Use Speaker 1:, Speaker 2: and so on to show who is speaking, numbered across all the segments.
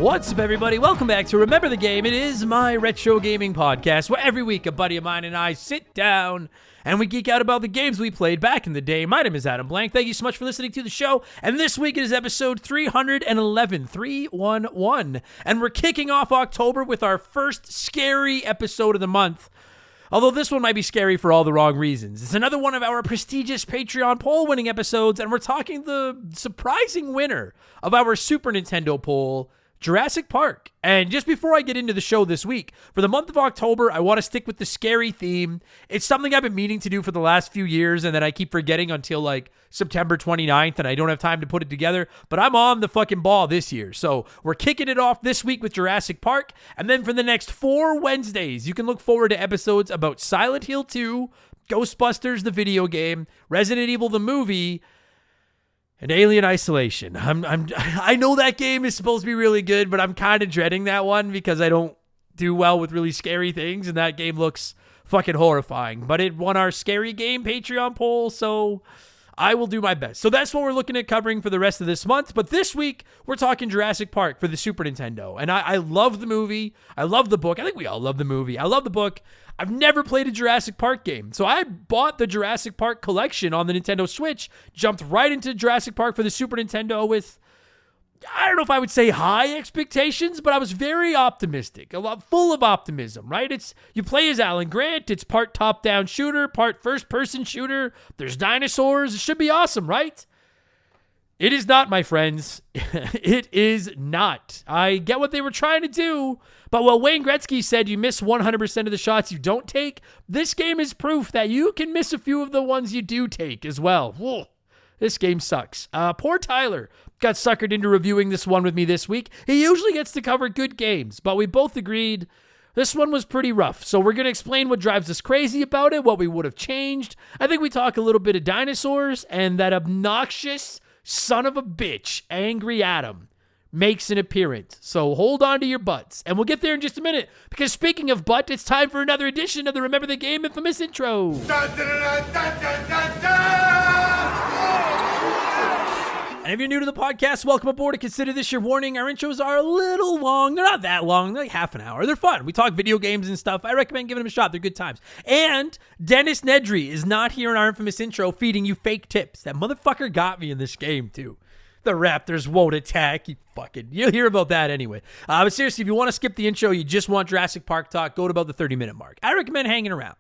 Speaker 1: What's up, everybody? Welcome back to Remember the Game. It is my retro gaming podcast where every week a buddy of mine and I sit down and we geek out about the games we played back in the day. My name is Adam Blank. Thank you so much for listening to the show. And this week it is episode 311. And we're kicking off October with our first scary episode of the month. Although this one might be scary for all the wrong reasons. It's another one of our prestigious Patreon poll winning episodes, and we're talking the surprising winner of our Super Nintendo poll, Jurassic Park. And just before I get into the show this week, for the month of October, I want to stick with the scary theme. It's something I've been meaning to do for the last few years, and then I keep forgetting until like September 29th, and I don't have time to put it together. But I'm on the fucking ball this year. So we're kicking it off this week with Jurassic Park. And then for the next 4 Wednesdays, you can look forward to episodes about Silent Hill 2, Ghostbusters, the video game, Resident Evil, the movie, and Alien Isolation. I know that game is supposed to be really good, but I'm kind of dreading that one because I don't do well with really scary things, and that game looks fucking horrifying. But it won our scary game Patreon poll, so I will do my best. So that's what we're looking at covering for the rest of this month. But this week, we're talking Jurassic Park for the Super Nintendo. And I love the movie. I love the book. I think we all love the movie. I love the book. I've never played a Jurassic Park game. So I bought the Jurassic Park collection on the Nintendo Switch, jumped right into Jurassic Park for the Super Nintendo with, I don't know if I would say high expectations, but I was very optimistic, full of optimism, right? You play as Alan Grant. It's part top-down shooter, part first-person shooter. There's dinosaurs. It should be awesome, right? It is not, my friends. It is not. I get what they were trying to do, but while Wayne Gretzky said you miss 100% of the shots you don't take, this game is proof that you can miss a few of the ones you do take as well. Whoa. This game sucks. Poor Tyler got suckered into reviewing this one with me this week. He usually gets to cover good games, but we both agreed this one was pretty rough. So we're going to explain what drives us crazy about it, what we would have changed. I think we talk a little bit of dinosaurs, and that obnoxious son of a bitch, Angry Adam, makes an appearance. So hold on to your butts, and we'll get there in just a minute, because speaking of butt, it's time for another edition of the Remember the Game infamous intro. Dun, dun, dun, dun, dun, dun, dun! And if you're new to the podcast, welcome aboard, and consider this your warning. Our intros are a little long. They're not that long. They're like half an hour. They're fun. We talk video games and stuff. I recommend giving them a shot. They're good times. And Dennis Nedry is not here in our infamous intro feeding you fake tips. That motherfucker got me in this game, too. The Raptors won't attack. You'll hear about that anyway. But seriously, if you want to skip the intro, you just want Jurassic Park talk, go to about the 30-minute mark. I recommend hanging around.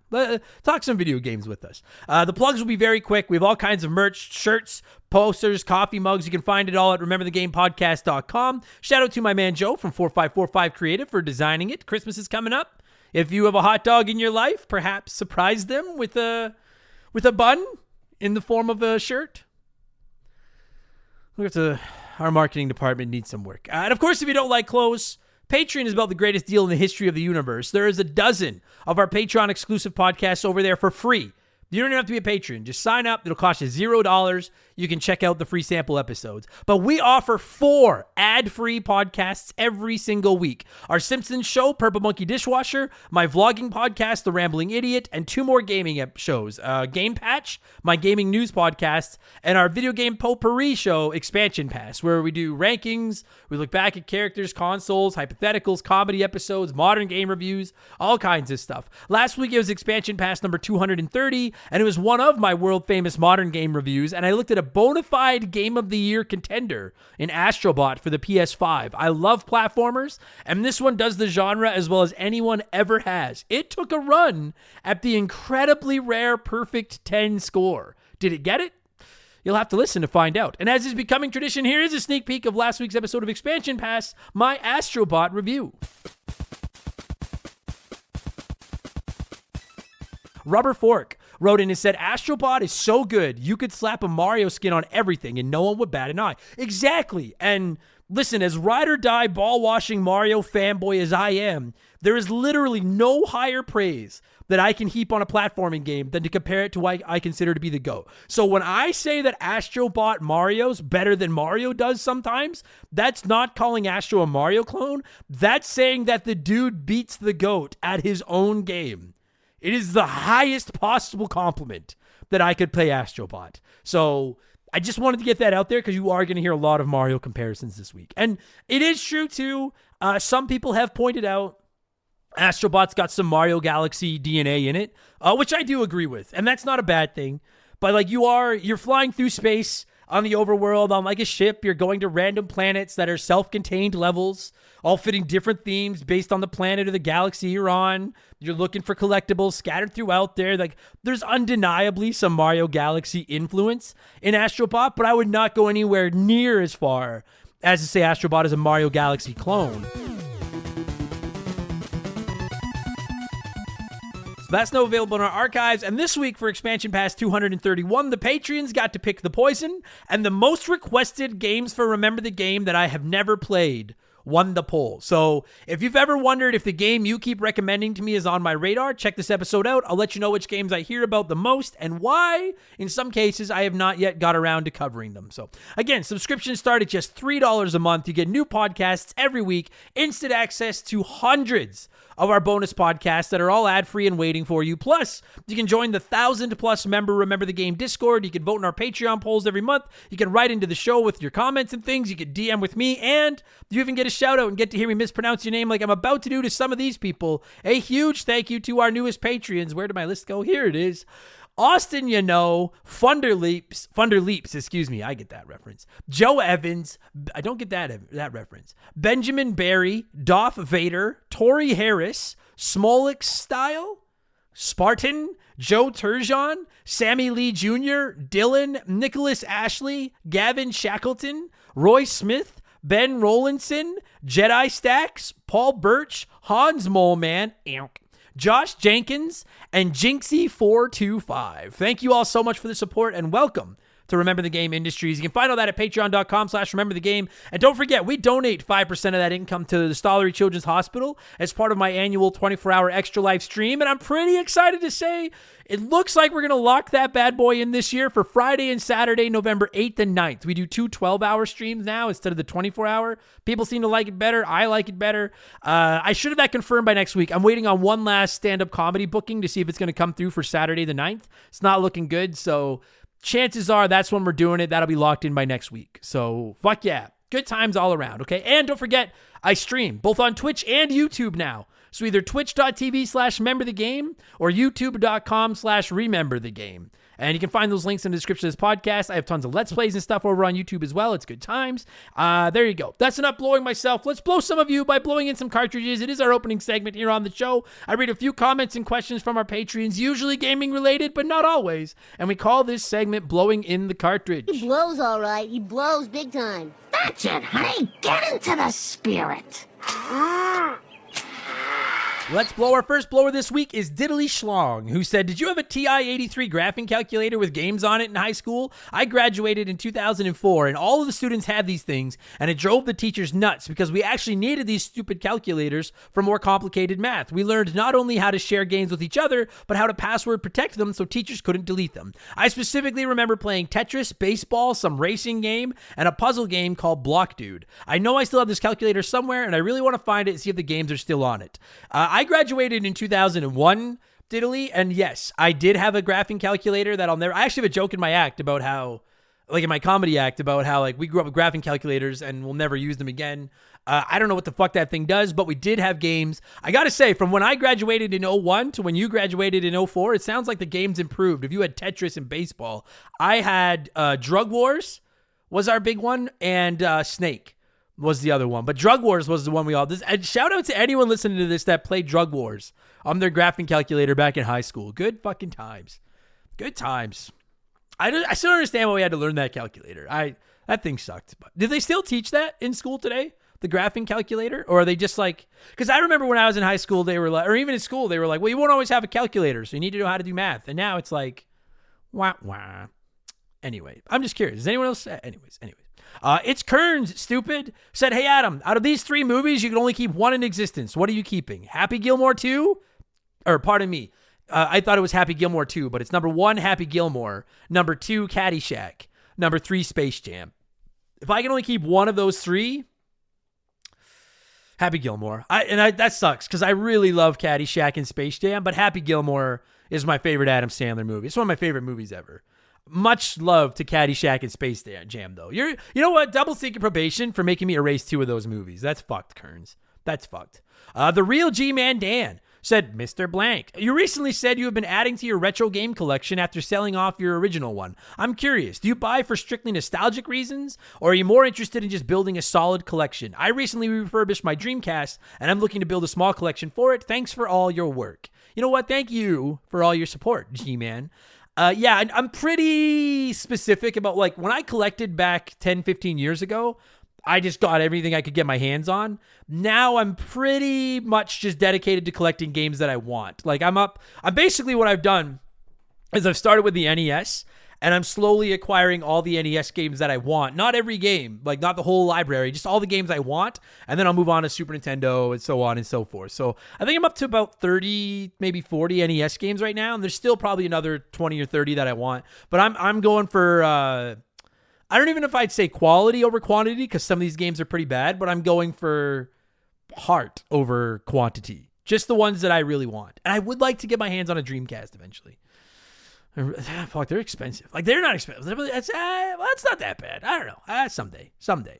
Speaker 1: Talk some video games with us. The plugs will be very quick. We have all kinds of merch, shirts, posters, coffee mugs. You can find it all at rememberthegamepodcast.com. Shout out to my man Joe from 4545 Creative for designing it. Christmas is coming up. If you have a hot dog in your life, perhaps surprise them with a bun in the form of a shirt. Our marketing department needs some work. And of course, if you don't like clothes, Patreon is about the greatest deal in the history of the universe. There is a dozen of our Patreon exclusive podcasts over there for free. You don't even have to be a patron. Just sign up. It'll cost you $0. You can check out the free sample episodes. But we offer 4 ad-free podcasts every single week. Our Simpsons show, Purple Monkey Dishwasher, my vlogging podcast, The Rambling Idiot, and 2 more gaming shows. Game Patch, my gaming news podcast, and our video game potpourri show, Expansion Pass, where we do rankings, we look back at characters, consoles, hypotheticals, comedy episodes, modern game reviews, all kinds of stuff. Last week it was Expansion Pass number 230, and it was one of my world-famous modern game reviews, and I looked at a bona fide Game of the Year contender in Astrobot for the PS5. I love platformers, and this one does the genre as well as anyone ever has. It took a run at the incredibly rare perfect 10 score. Did it get it? You'll have to listen to find out. And as is becoming tradition, here is a sneak peek of last week's episode of Expansion Pass, my Astrobot review. Rubber Fork wrote in and said, Astrobot is so good, you could slap a Mario skin on everything and no one would bat an eye. Exactly. And listen, as ride or die ball-washing Mario fanboy as I am, there is literally no higher praise that I can heap on a platforming game than to compare it to what I consider to be the GOAT. So when I say that Astrobot Mario's better than Mario does sometimes, that's not calling Astro a Mario clone. That's saying that the dude beats the GOAT at his own game. It is the highest possible compliment that I could pay Astrobot. So I just wanted to get that out there because you are going to hear a lot of Mario comparisons this week. And it is true, too. Some people have pointed out Astrobot's got some Mario Galaxy DNA in it, which I do agree with. And that's not a bad thing. But like you're flying through space on the overworld on like a ship. You're going to random planets that are self-contained levels, all fitting different themes based on the planet or the galaxy you're on. You're looking for collectibles scattered throughout there. Like there's undeniably some Mario Galaxy influence in Astrobot, but I would not go anywhere near as far as to say Astrobot is a Mario Galaxy clone. That's now available in our archives. And this week for Expansion Pass 231, the Patreons got to pick the poison, and the most requested games for Remember the Game that I have never played won the poll. So if you've ever wondered if the game you keep recommending to me is on my radar, check this episode out. I'll let you know which games I hear about the most and why. In some cases, I have not yet got around to covering them. So again, subscriptions start at just $3 a month. You get new podcasts every week, instant access to hundreds of our bonus podcasts that are all ad-free and waiting for you. Plus, you can join the 1,000+ member Remember the Game Discord. You can vote in our Patreon polls every month. You can write into the show with your comments and things. You can DM with me, and you even get a shout out and get to hear me mispronounce your name like I'm about to do to some of these people. A huge thank you to our newest Patreons. Where did my list go? Here it is. Austin, Funderleaps, excuse me, I get that reference. Joe Evans, I don't get that reference. Benjamin Barry, Darth Vader, Tori Harris, Smolik Style, Spartan, Joe Turgeon, Sammy Lee Jr., Dylan, Nicholas Ashley, Gavin Shackleton, Roy Smith, Ben Rollinson, Jedi Stacks, Paul Birch, Hans Moleman, Josh Jenkins, and Jinxie425. Thank you all so much for the support and welcome to Remember the Game Industries. You can find all that at patreon.com/rememberthegame. And don't forget, we donate 5% of that income to the Stollery Children's Hospital as part of my annual 24-hour Extra Life stream. And I'm pretty excited to say it looks like we're going to lock that bad boy in this year for Friday and Saturday, November 8th and 9th. We do 2 12-hour streams now instead of the 24-hour. People seem to like it better. I like it better. I should have that confirmed by next week. I'm waiting on one last stand-up comedy booking to see if it's going to come through for Saturday the 9th. It's not looking good, so chances are that's when we're doing it. That'll be locked in by next week. So fuck yeah. Good times all around, okay? And don't forget, I stream both on Twitch and YouTube now. So either twitch.tv/rememberthegame or youtube.com/rememberthegame. And you can find those links in the description of this podcast. I have tons of Let's Plays and stuff over on YouTube as well. It's good times. There you go. That's enough blowing myself. Let's blow some of you by blowing in some cartridges. It is our opening segment here on the show. I read a few comments and questions from our Patreons, usually gaming related, but not always. And we call this segment Blowing in the Cartridge.
Speaker 2: He blows all right. He blows big time.
Speaker 3: That's it, honey. Get into the spirit.
Speaker 1: Let's blow. Our first blower this week is Diddly Schlong, who said, did you have a TI-83 graphing calculator with games on it in high school? I graduated in 2004, and all of the students had these things, and it drove the teachers nuts because we actually needed these stupid calculators for more complicated math. We learned not only how to share games with each other, but how to password protect them so teachers couldn't delete them. I specifically remember playing Tetris, baseball, some racing game, and a puzzle game called Block Dude. I know I still have this calculator somewhere, and I really want to find it and see if the games are still on it. I graduated in 2001, Diddly, and yes, I did have a graphing calculator that I'll never... I actually have a joke in my act about how, like in my comedy act, about how like we grew up with graphing calculators and we'll never use them again. I don't know what the fuck that thing does, but we did have games. I gotta say, from when I graduated in 01 to when you graduated in 04, it sounds like the games improved. If you had Tetris and baseball, I had Drug Wars was our big one, and Snake was the other one. But Drug Wars was the one we all... And shout out to anyone listening to this that played Drug Wars on their graphing calculator back in high school. Good fucking times. Good times. I still don't understand why we had to learn that calculator. That thing sucked. But did they still teach that in school today? The graphing calculator? Or are they just like... Because I remember when I was in high school, they were like... Or even in school, they were like, well, you won't always have a calculator, so you need to know how to do math. And now it's like... Wah, wah. Anyway, I'm just curious. Does anyone else... Anyways. It's Kearns, stupid, said, hey, Adam, out of these 3 movies, you can only keep one in existence. What are you keeping? Happy Gilmore 2? Or, pardon me, I thought it was Happy Gilmore 2, but it's number 1, Happy Gilmore, number 2, Caddyshack, number 3, Space Jam. If I can only keep one of those 3, Happy Gilmore. That sucks, because I really love Caddyshack and Space Jam, but Happy Gilmore is my favorite Adam Sandler movie. It's one of my favorite movies ever. Much love to Caddyshack and Space Jam, though. You know what? Double thinking probation for making me erase 2 of those movies. That's fucked, Kearns. That's fucked. The real G-Man Dan said, Mr. Blank, you recently said you have been adding to your retro game collection after selling off your original one. I'm curious, do you buy for strictly nostalgic reasons, or are you more interested in just building a solid collection? I recently refurbished my Dreamcast, and I'm looking to build a small collection for it. Thanks for all your work. You know what? Thank you for all your support, G-Man. Yeah, I'm pretty specific about, like, when I collected back 10, 15 years ago, I just got everything I could get my hands on. Now I'm pretty much just dedicated to collecting games that I want. Like, I'm basically, what I've done is I've started with the NES, and I'm slowly acquiring all the NES games that I want. Not every game, like not the whole library, just all the games I want. And then I'll move on to Super Nintendo and so on and so forth. So I think I'm up to about 30, maybe 40 NES games right now. And there's still probably another 20 or 30 that I want. But I'm going for, I don't even know if I'd say quality over quantity, because some of these games are pretty bad, but I'm going for heart over quantity. Just the ones that I really want. And I would like to get my hands on a Dreamcast eventually. Fuck, they're expensive. Like, they're not expensive. That's not that bad. I don't know. Someday.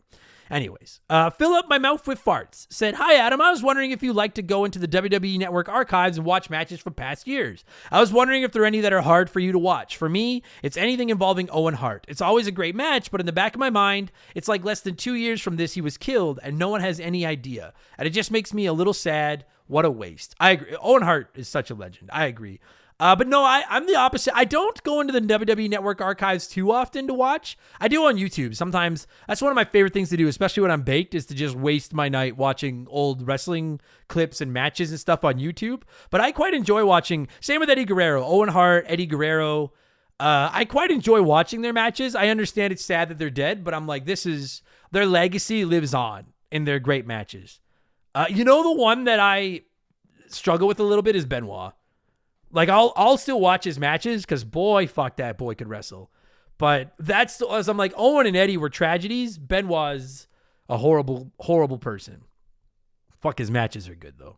Speaker 1: Anyways, fill up my mouth with farts said, hi, Adam. I was wondering if you'd like to go into the WWE Network archives and watch matches from past years. I was wondering if there are any that are hard for you to watch. For me, it's anything involving Owen Hart. It's always a great match, but in the back of my mind, it's like less than 2 years from this he was killed, and no one has any idea. And it just makes me a little sad. What a waste. I agree. Owen Hart is such a legend. I agree. But no, I'm the opposite. I don't go into the WWE Network archives too often to watch. I do on YouTube. Sometimes that's one of my favorite things to do, especially when I'm baked, is to just waste my night watching old wrestling clips and matches and stuff on YouTube. But I quite enjoy watching, same with Eddie Guerrero, Owen Hart, Eddie Guerrero. I quite enjoy watching their matches. I understand it's sad that they're dead, but I'm like, their legacy lives on in their great matches. You know, the one that I struggle with a little bit is Benoit. Like, I'll still watch his matches because, boy, fuck, that boy could wrestle. But that's, as I'm like, Owen and Eddie were tragedies. Benoit's a horrible, horrible person. Fuck, his matches are good, though.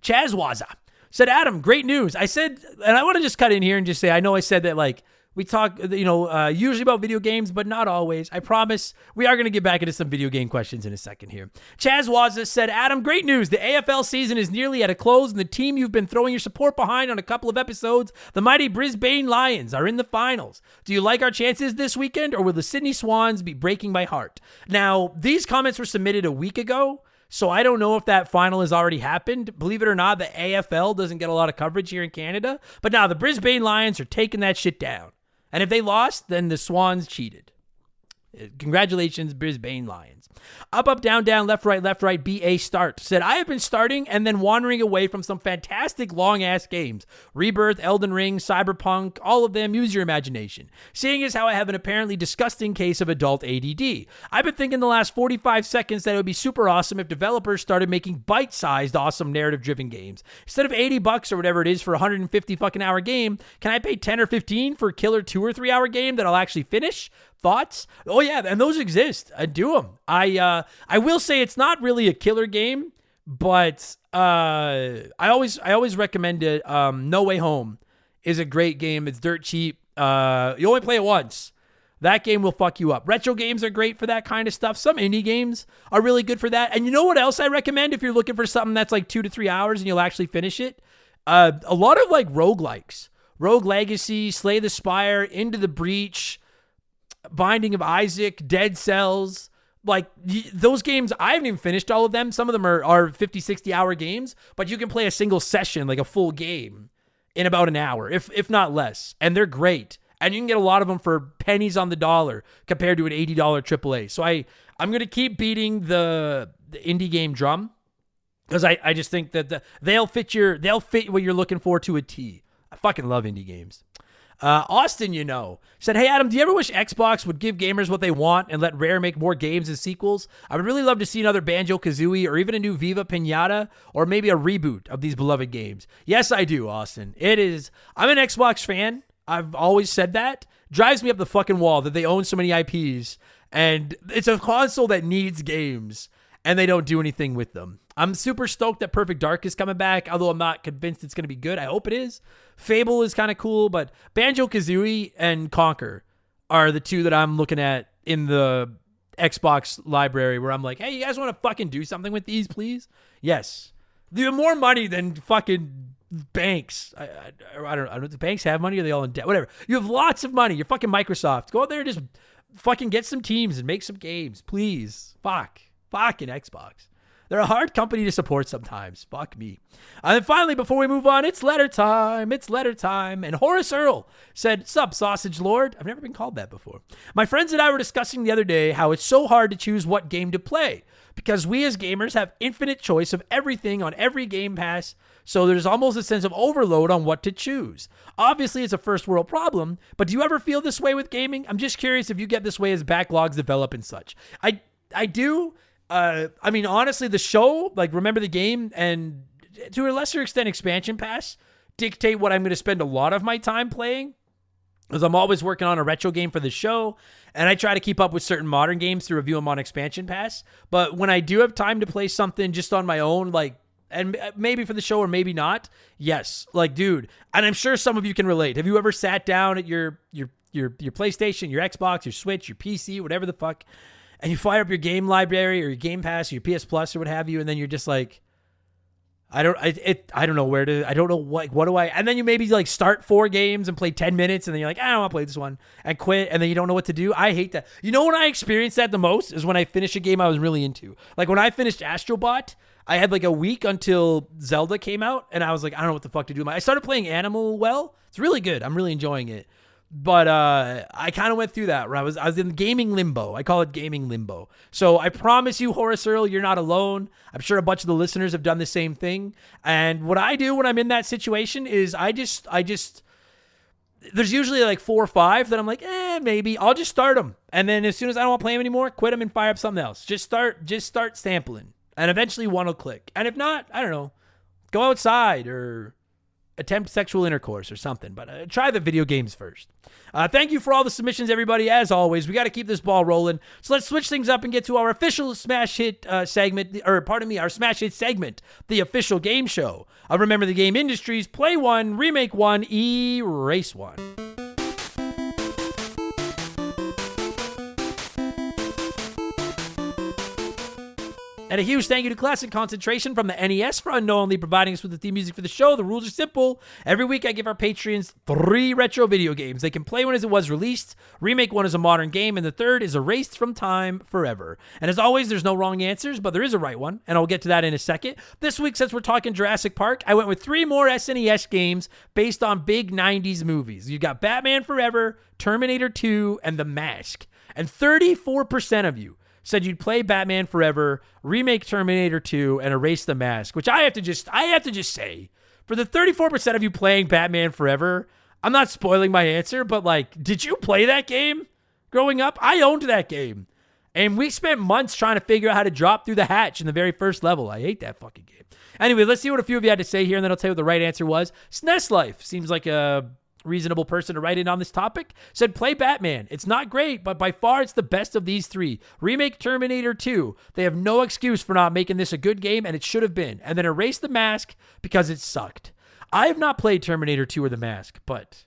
Speaker 1: Chaz Waza said, Adam, great news. I said, and I want to just cut in here and just say, I know I said that, like, we talk, usually about video games, but not always. I promise we are going to get back into some video game questions in a second here. Chaz Waza said, Adam, great news. The AFL season is nearly at a close, and the team you've been throwing your support behind on a couple of episodes, the mighty Brisbane Lions, are in the finals. Do you like our chances this weekend, or will the Sydney Swans be breaking my heart? Now, these comments were submitted a week ago, so I don't know if that final has already happened. Believe it or not, the AFL doesn't get a lot of coverage here in Canada. But now the Brisbane Lions are taking that shit down. And if they lost, then the Swans cheated. Congratulations, Brisbane Lions. Up, down, left, right, BA start. Said, I have been starting and then wandering away from some fantastic long-ass games. Rebirth, Elden Ring, Cyberpunk, all of them, use your imagination. Seeing as how I have an apparently disgusting case of adult ADD. I've been thinking the last 45 seconds that it would be super awesome if developers started making bite-sized, awesome narrative-driven games. Instead of $80 or whatever it is for a 150 fucking hour game, can I pay 10 or 15 for a killer 2 or 3 hour game that I'll actually finish? Thoughts? Oh yeah, and those exist. I do them. I will say it's not really a killer game, but I always recommend it. No Way Home is a great game. It's dirt cheap. You only play it once. That game will fuck you up. Retro games are great for that kind of stuff. Some indie games are really good for that. And you know what else I recommend if you're looking for something that's like 2 to 3 hours and you'll actually finish it? A lot of like roguelikes. Rogue Legacy, Slay the Spire, Into the Breach, Binding of Isaac, Dead Cells. Like, those games, I haven't even finished all of them. Some of them are 50, 60 hour games, but you can play a single session, like a full game, in about an hour, if not less. And they're great. And you can get a lot of them for pennies on the dollar compared to an $80 AAA. So I'm going to keep beating the indie game drum because I just think that they'll fit what you're looking for to a T. I fucking love indie games. Austin, said, hey, Adam, do you ever wish Xbox would give gamers what they want and let Rare make more games and sequels? I would really love to see another Banjo-Kazooie or even a new Viva Pinata or maybe a reboot of these beloved games. Yes, I do, Austin. I'm an Xbox fan. I've always said that. Drives me up the fucking wall that they own so many IPs and it's a console that needs games and they don't do anything with them. I'm super stoked that Perfect Dark is coming back, although I'm not convinced it's going to be good. I hope it is. Fable is kind of cool, but Banjo-Kazooie and Conquer are the two that I'm looking at in the Xbox library where I'm like, hey, you guys want to fucking do something with these, please? Yes. You have more money than fucking banks. I don't know. Do banks have money or are they all in debt? Whatever. You have lots of money. You're fucking Microsoft. Go out there and just fucking get some teams and make some games, please. Fucking Xbox. They're a hard company to support sometimes. Fuck me. And then finally, before we move on, it's letter time. And Horace Earl said, sup, Sausage Lord? I've never been called that before. My friends and I were discussing the other day how it's so hard to choose what game to play because we as gamers have infinite choice of everything on every Game Pass, so there's almost a sense of overload on what to choose. Obviously, it's a first world problem, but do you ever feel this way with gaming? I'm just curious if you get this way as backlogs develop and such. I do. I mean, honestly, the show, like Remember the Game and to a lesser extent Expansion Pass dictate what I'm going to spend a lot of my time playing because I'm always working on a retro game for the show and I try to keep up with certain modern games to review them on Expansion Pass. But when I do have time to play something just on my own, like, and maybe for the show or maybe not, yes, like, dude, and I'm sure some of you can relate. Have you ever sat down at your PlayStation, your Xbox, your Switch, your PC, whatever the fuck, and you fire up your game library or your Game Pass or your PS Plus or what have you, and then you're just like, I don't know where to, I don't know what do I, and then you maybe like start 4 games and play 10 minutes, and then you're like, I don't want to play this one, and quit, and then you don't know what to do. I hate that. You know when I experienced that the most is when I finished a game I was really into. Like when I finished Astrobot, I had like a week until Zelda came out, and I was like, I don't know what the fuck to do. I started playing Animal Well. It's really good. I'm really enjoying it. But I kind of went through that where I was in gaming limbo. I call it gaming limbo. So I promise you, Horace Earl, you're not alone. I'm sure a bunch of the listeners have done the same thing. And what I do when I'm in that situation is I just there's usually like 4 or 5 that I'm like, maybe I'll just start them. And then as soon as I don't want to play them anymore, quit them and fire up something else. Just start sampling. And eventually one will click. And if not, I don't know, go outside or attempt sexual intercourse or something, but try the video games first. Thank you for all the submissions, everybody. As always, we got to keep this ball rolling. So let's switch things up and get to our official Smash Hit segment, our Smash Hit segment, the official game show. Remember the Game Industries, Play 1, Remake 1, Erase 1. And a huge thank you to Classic Concentration from the NES for unknowingly providing us with the theme music for the show. The rules are simple. Every week I give our patrons 3 retro video games. They can play one as it was released, remake one as a modern game, and the third is erased from time forever. And as always, there's no wrong answers, but there is a right one, and I'll get to that in a second. This week, since we're talking Jurassic Park, I went with 3 more SNES games based on big 90s movies. You got Batman Forever, Terminator 2, and The Mask. And 34% of you said you'd play Batman Forever, remake Terminator 2, and erase The Mask, which I have to just say, for the 34% of you playing Batman Forever, I'm not spoiling my answer, but like, did you play that game growing up? I owned that game, and we spent months trying to figure out how to drop through the hatch in the very first level. I hate that fucking game. Anyway, let's see what a few of you had to say here, and then I'll tell you what the right answer was. SNES Life seems like a reasonable person to write in on this topic. Said play Batman. It's not great, but by far it's the best of these 3. Remake Terminator 2. They have no excuse for not making this a good game, and it should have been. And then erase The Mask because it sucked. I have not played Terminator 2 or The Mask, but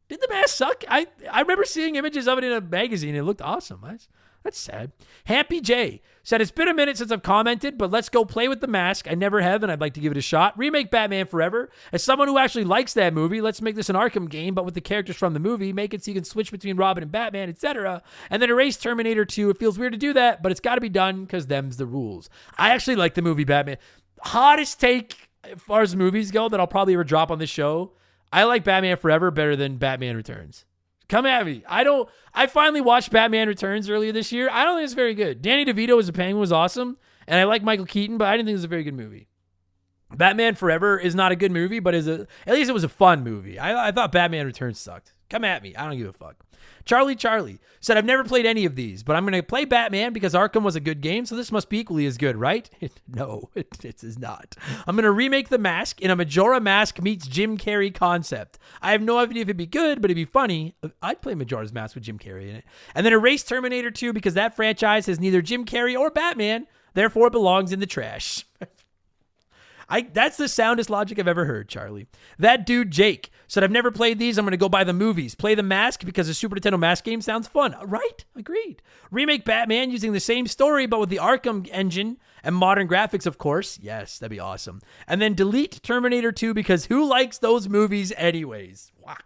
Speaker 1: did The Mask suck? I remember seeing images of it in a magazine. It looked awesome. That's sad. Happy J said, it's been a minute since I've commented, but let's go play with The Mask. I never have, and I'd like to give it a shot. Remake Batman Forever. As someone who actually likes that movie, let's make this an Arkham game, but with the characters from the movie. Make it so you can switch between Robin and Batman, etc. And then erase Terminator 2. It feels weird to do that, but it's got to be done because them's the rules. I actually like the movie Batman. Hottest take as far as movies go that I'll probably ever drop on this show. I like Batman Forever better than Batman Returns. Come at me. I finally watched Batman Returns earlier this year. I don't think it's very good. Danny DeVito as a Penguin was awesome, and I like Michael Keaton, but I didn't think it was a very good movie. Batman Forever is not a good movie, but at least it was a fun movie. I thought Batman Returns sucked. Come at me. I don't give a fuck. Charlie said, I've never played any of these, but I'm going to play Batman because Arkham was a good game, so this must be equally as good, right? No, it is not. I'm going to remake The Mask in a Majora Mask meets Jim Carrey concept. I have no idea if it'd be good, but it'd be funny. I'd play Majora's Mask with Jim Carrey in it. And then erase Terminator 2 because that franchise has neither Jim Carrey or Batman. Therefore, it belongs in the trash. That's the soundest logic I've ever heard, Charlie. That dude, Jake, said, I've never played these. I'm going to go buy the movies. Play the Mask because the Super Nintendo Mask game sounds fun. Right? Agreed. Remake Batman using the same story, but with the Arkham engine and modern graphics, of course. Yes, that'd be awesome. And then delete Terminator 2 because who likes those movies anyways? Wow.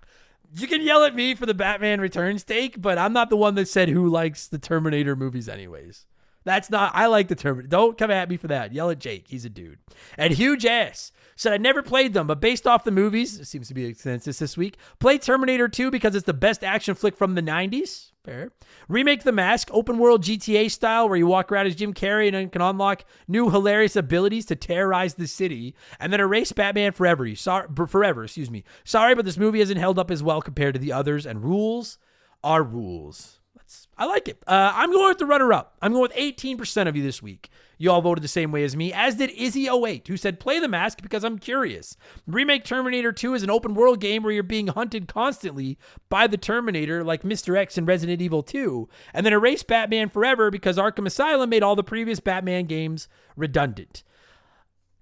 Speaker 1: You can yell at me for the Batman Returns take, but I'm not the one that said who likes the Terminator movies anyways. That's not, I like the Terminator. Don't come at me for that. Yell at Jake. He's a dude. And Huge Ass said, I never played them, but based off the movies, it seems to be a consensus this week, play Terminator 2 because it's the best action flick from the 90s. Fair. Remake The Mask, open world GTA style where you walk around as Jim Carrey and then can unlock new hilarious abilities to terrorize the city. And then erase Batman Forever. Sorry, but this movie hasn't held up as well compared to the others, and rules are rules. I like it. I'm going with the runner-up. I'm going with 18% of you this week. You all voted the same way as me, as did Izzy08, who said, play The Mask because I'm curious. Remake Terminator 2 is an open-world game where you're being hunted constantly by the Terminator, like Mr. X in Resident Evil 2, and then erase Batman Forever because Arkham Asylum made all the previous Batman games redundant.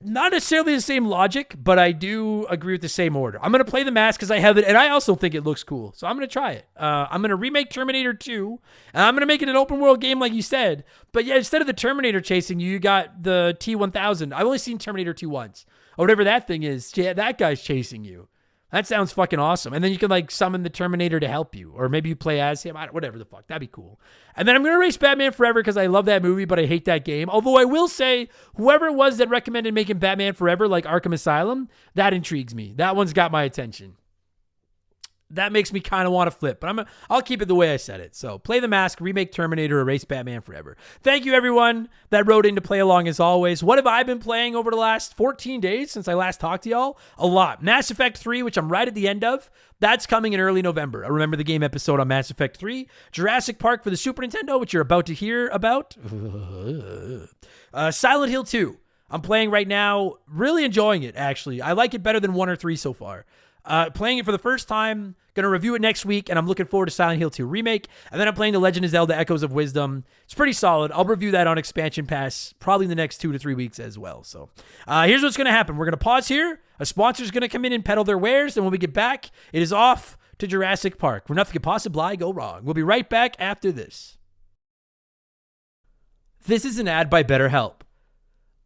Speaker 1: Not necessarily the same logic, but I do agree with the same order. I'm going to play The Mask because I have it, and I also think it looks cool. So I'm going to try it. I'm going to remake Terminator 2, and I'm going to make it an open-world game like you said. But yeah, instead of the Terminator chasing you, you got the T-1000. I've only seen Terminator 2 once. Or whatever that thing is. Yeah, that guy's chasing you. That sounds fucking awesome. And then you can like summon the Terminator to help you. Or maybe you play as him. Whatever the fuck. That'd be cool. And then I'm going to erase Batman Forever because I love that movie, but I hate that game. Although I will say, whoever it was that recommended making Batman Forever like Arkham Asylum, that intrigues me. That one's got my attention. That makes me kind of want to flip, but I'll keep it the way I said it. So play The Mask, remake Terminator, erase Batman Forever. Thank you, everyone that wrote in to play along as always. What have I been playing over the last 14 days since I last talked to y'all? A lot. Mass Effect 3, which I'm right at the end of. That's coming in early November. I remember the game episode on Mass Effect 3. Jurassic Park for the Super Nintendo, which you're about to hear about. Silent Hill 2. I'm playing right now. Really enjoying it, actually. I like it better than 1 or 3 so far. Playing it for the first time, going to review it next week, and I'm looking forward to Silent Hill 2 Remake, and then I'm playing The Legend of Zelda Echoes of Wisdom. It's pretty solid. I'll review that on Expansion Pass probably in the next 2 to 3 weeks as well. So here's what's going to happen. We're going to pause here. A sponsor's going to come in and peddle their wares, and when we get back, it is off to Jurassic Park, where nothing could possibly go wrong. We'll be right back after this. This is an ad by BetterHelp.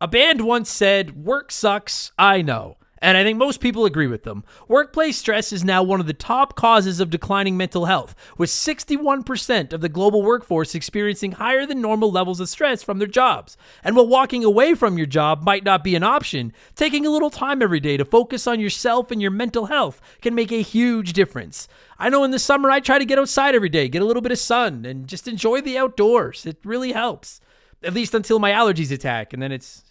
Speaker 1: A band once said, "Work sucks, I know." And I think most people agree with them. Workplace stress is now one of the top causes of declining mental health, with 61% of the global workforce experiencing higher than normal levels of stress from their jobs. And while walking away from your job might not be an option, taking a little time every day to focus on yourself and your mental health can make a huge difference. I know in the summer I try to get outside every day, get a little bit of sun, and just enjoy the outdoors. It really helps. At least until my allergies attack, and then it's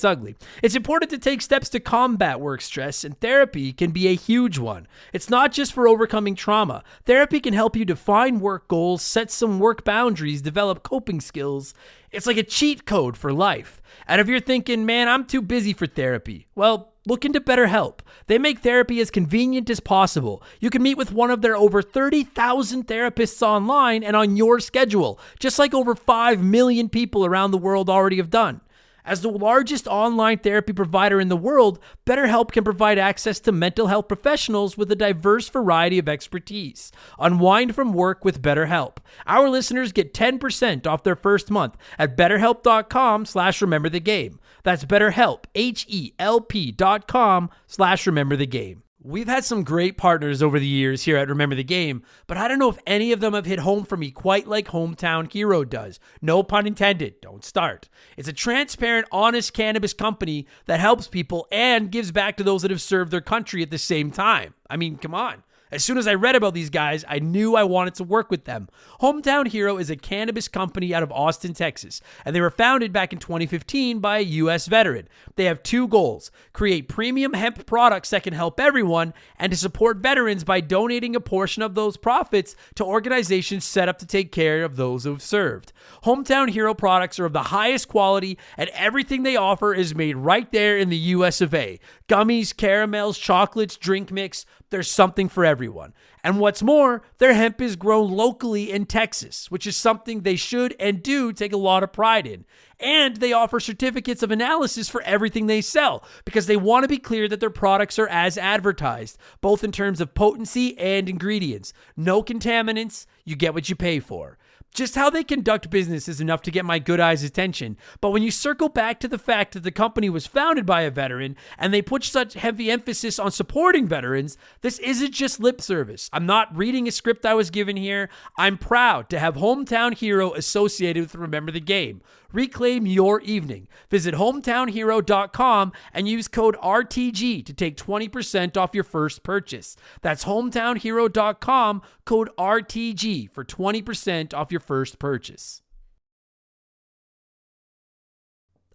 Speaker 1: ugly. It's important to take steps to combat work stress, and therapy can be a huge one. It's not just for overcoming trauma. Therapy can help you define work goals, set some work boundaries, develop coping skills. It's like a cheat code for life. And if you're thinking, man, I'm too busy for therapy, well, look into BetterHelp. They make therapy as convenient as possible. You can meet with one of their over 30,000 therapists online and on your schedule, just like over 5 million people around the world already have done. As the largest online therapy provider in the world, BetterHelp can provide access to mental health professionals with a diverse variety of expertise. Unwind from work with BetterHelp. Our listeners get 10% off their first month at BetterHelp.com/rememberthegame. That's BetterHelp, HELP.com/rememberthegame. We've had some great partners over the years here at Remember the Game, but I don't know if any of them have hit home for me quite like Hometown Hero does. No pun intended. Don't start. It's a transparent, honest cannabis company that helps people and gives back to those that have served their country at the same time. I mean, come on. As soon as I read about these guys, I knew I wanted to work with them. Hometown Hero is a cannabis company out of Austin, Texas, and they were founded back in 2015 by a U.S. veteran. They have 2 goals: create premium hemp products that can help everyone, and to support veterans by donating a portion of those profits to organizations set up to take care of those who have served. Hometown Hero products are of the highest quality, and everything they offer is made right there in the U.S. of A. Gummies, caramels, chocolates, drink mix, there's something for everyone. everyone. And what's more, their hemp is grown locally in Texas, which is something they should and do take a lot of pride in. And they offer certificates of analysis for everything they sell because they want to be clear that their products are as advertised, both in terms of potency and ingredients. No contaminants, you get what you pay for. Just how they conduct business is enough to get my good eyes' attention. But when you circle back to the fact that the company was founded by a veteran and they put such heavy emphasis on supporting veterans, this isn't just lip service. I'm not reading a script I was given here. I'm proud to have Hometown Hero associated with Remember the Game. Reclaim your evening. Visit hometownhero.com and use code RTG to take 20% off your first purchase. That's hometownhero.com, code RTG for 20% off your first purchase.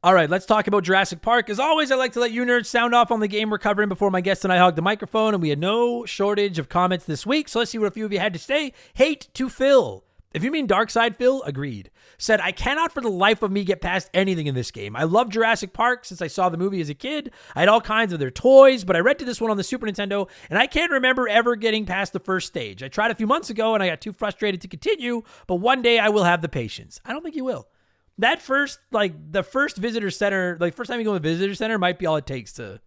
Speaker 1: All right, let's talk about Jurassic Park. As always, I like to let you nerds sound off on the game we're covering before my guest and I hog the microphone, and we had no shortage of comments this week, so let's see what a few of you had to say. Hate to Phil. If you mean Dark Side Phil, agreed. Said, I cannot for the life of me get past anything in this game. I love Jurassic Park since I saw the movie as a kid. I had all kinds of their toys, but I rented this one on the Super Nintendo, and I can't remember ever getting past the first stage. I tried a few months ago, and I got too frustrated to continue, but one day I will have the patience. I don't think you will. That first, the first visitor center, first time you go to the visitor center might be all it takes to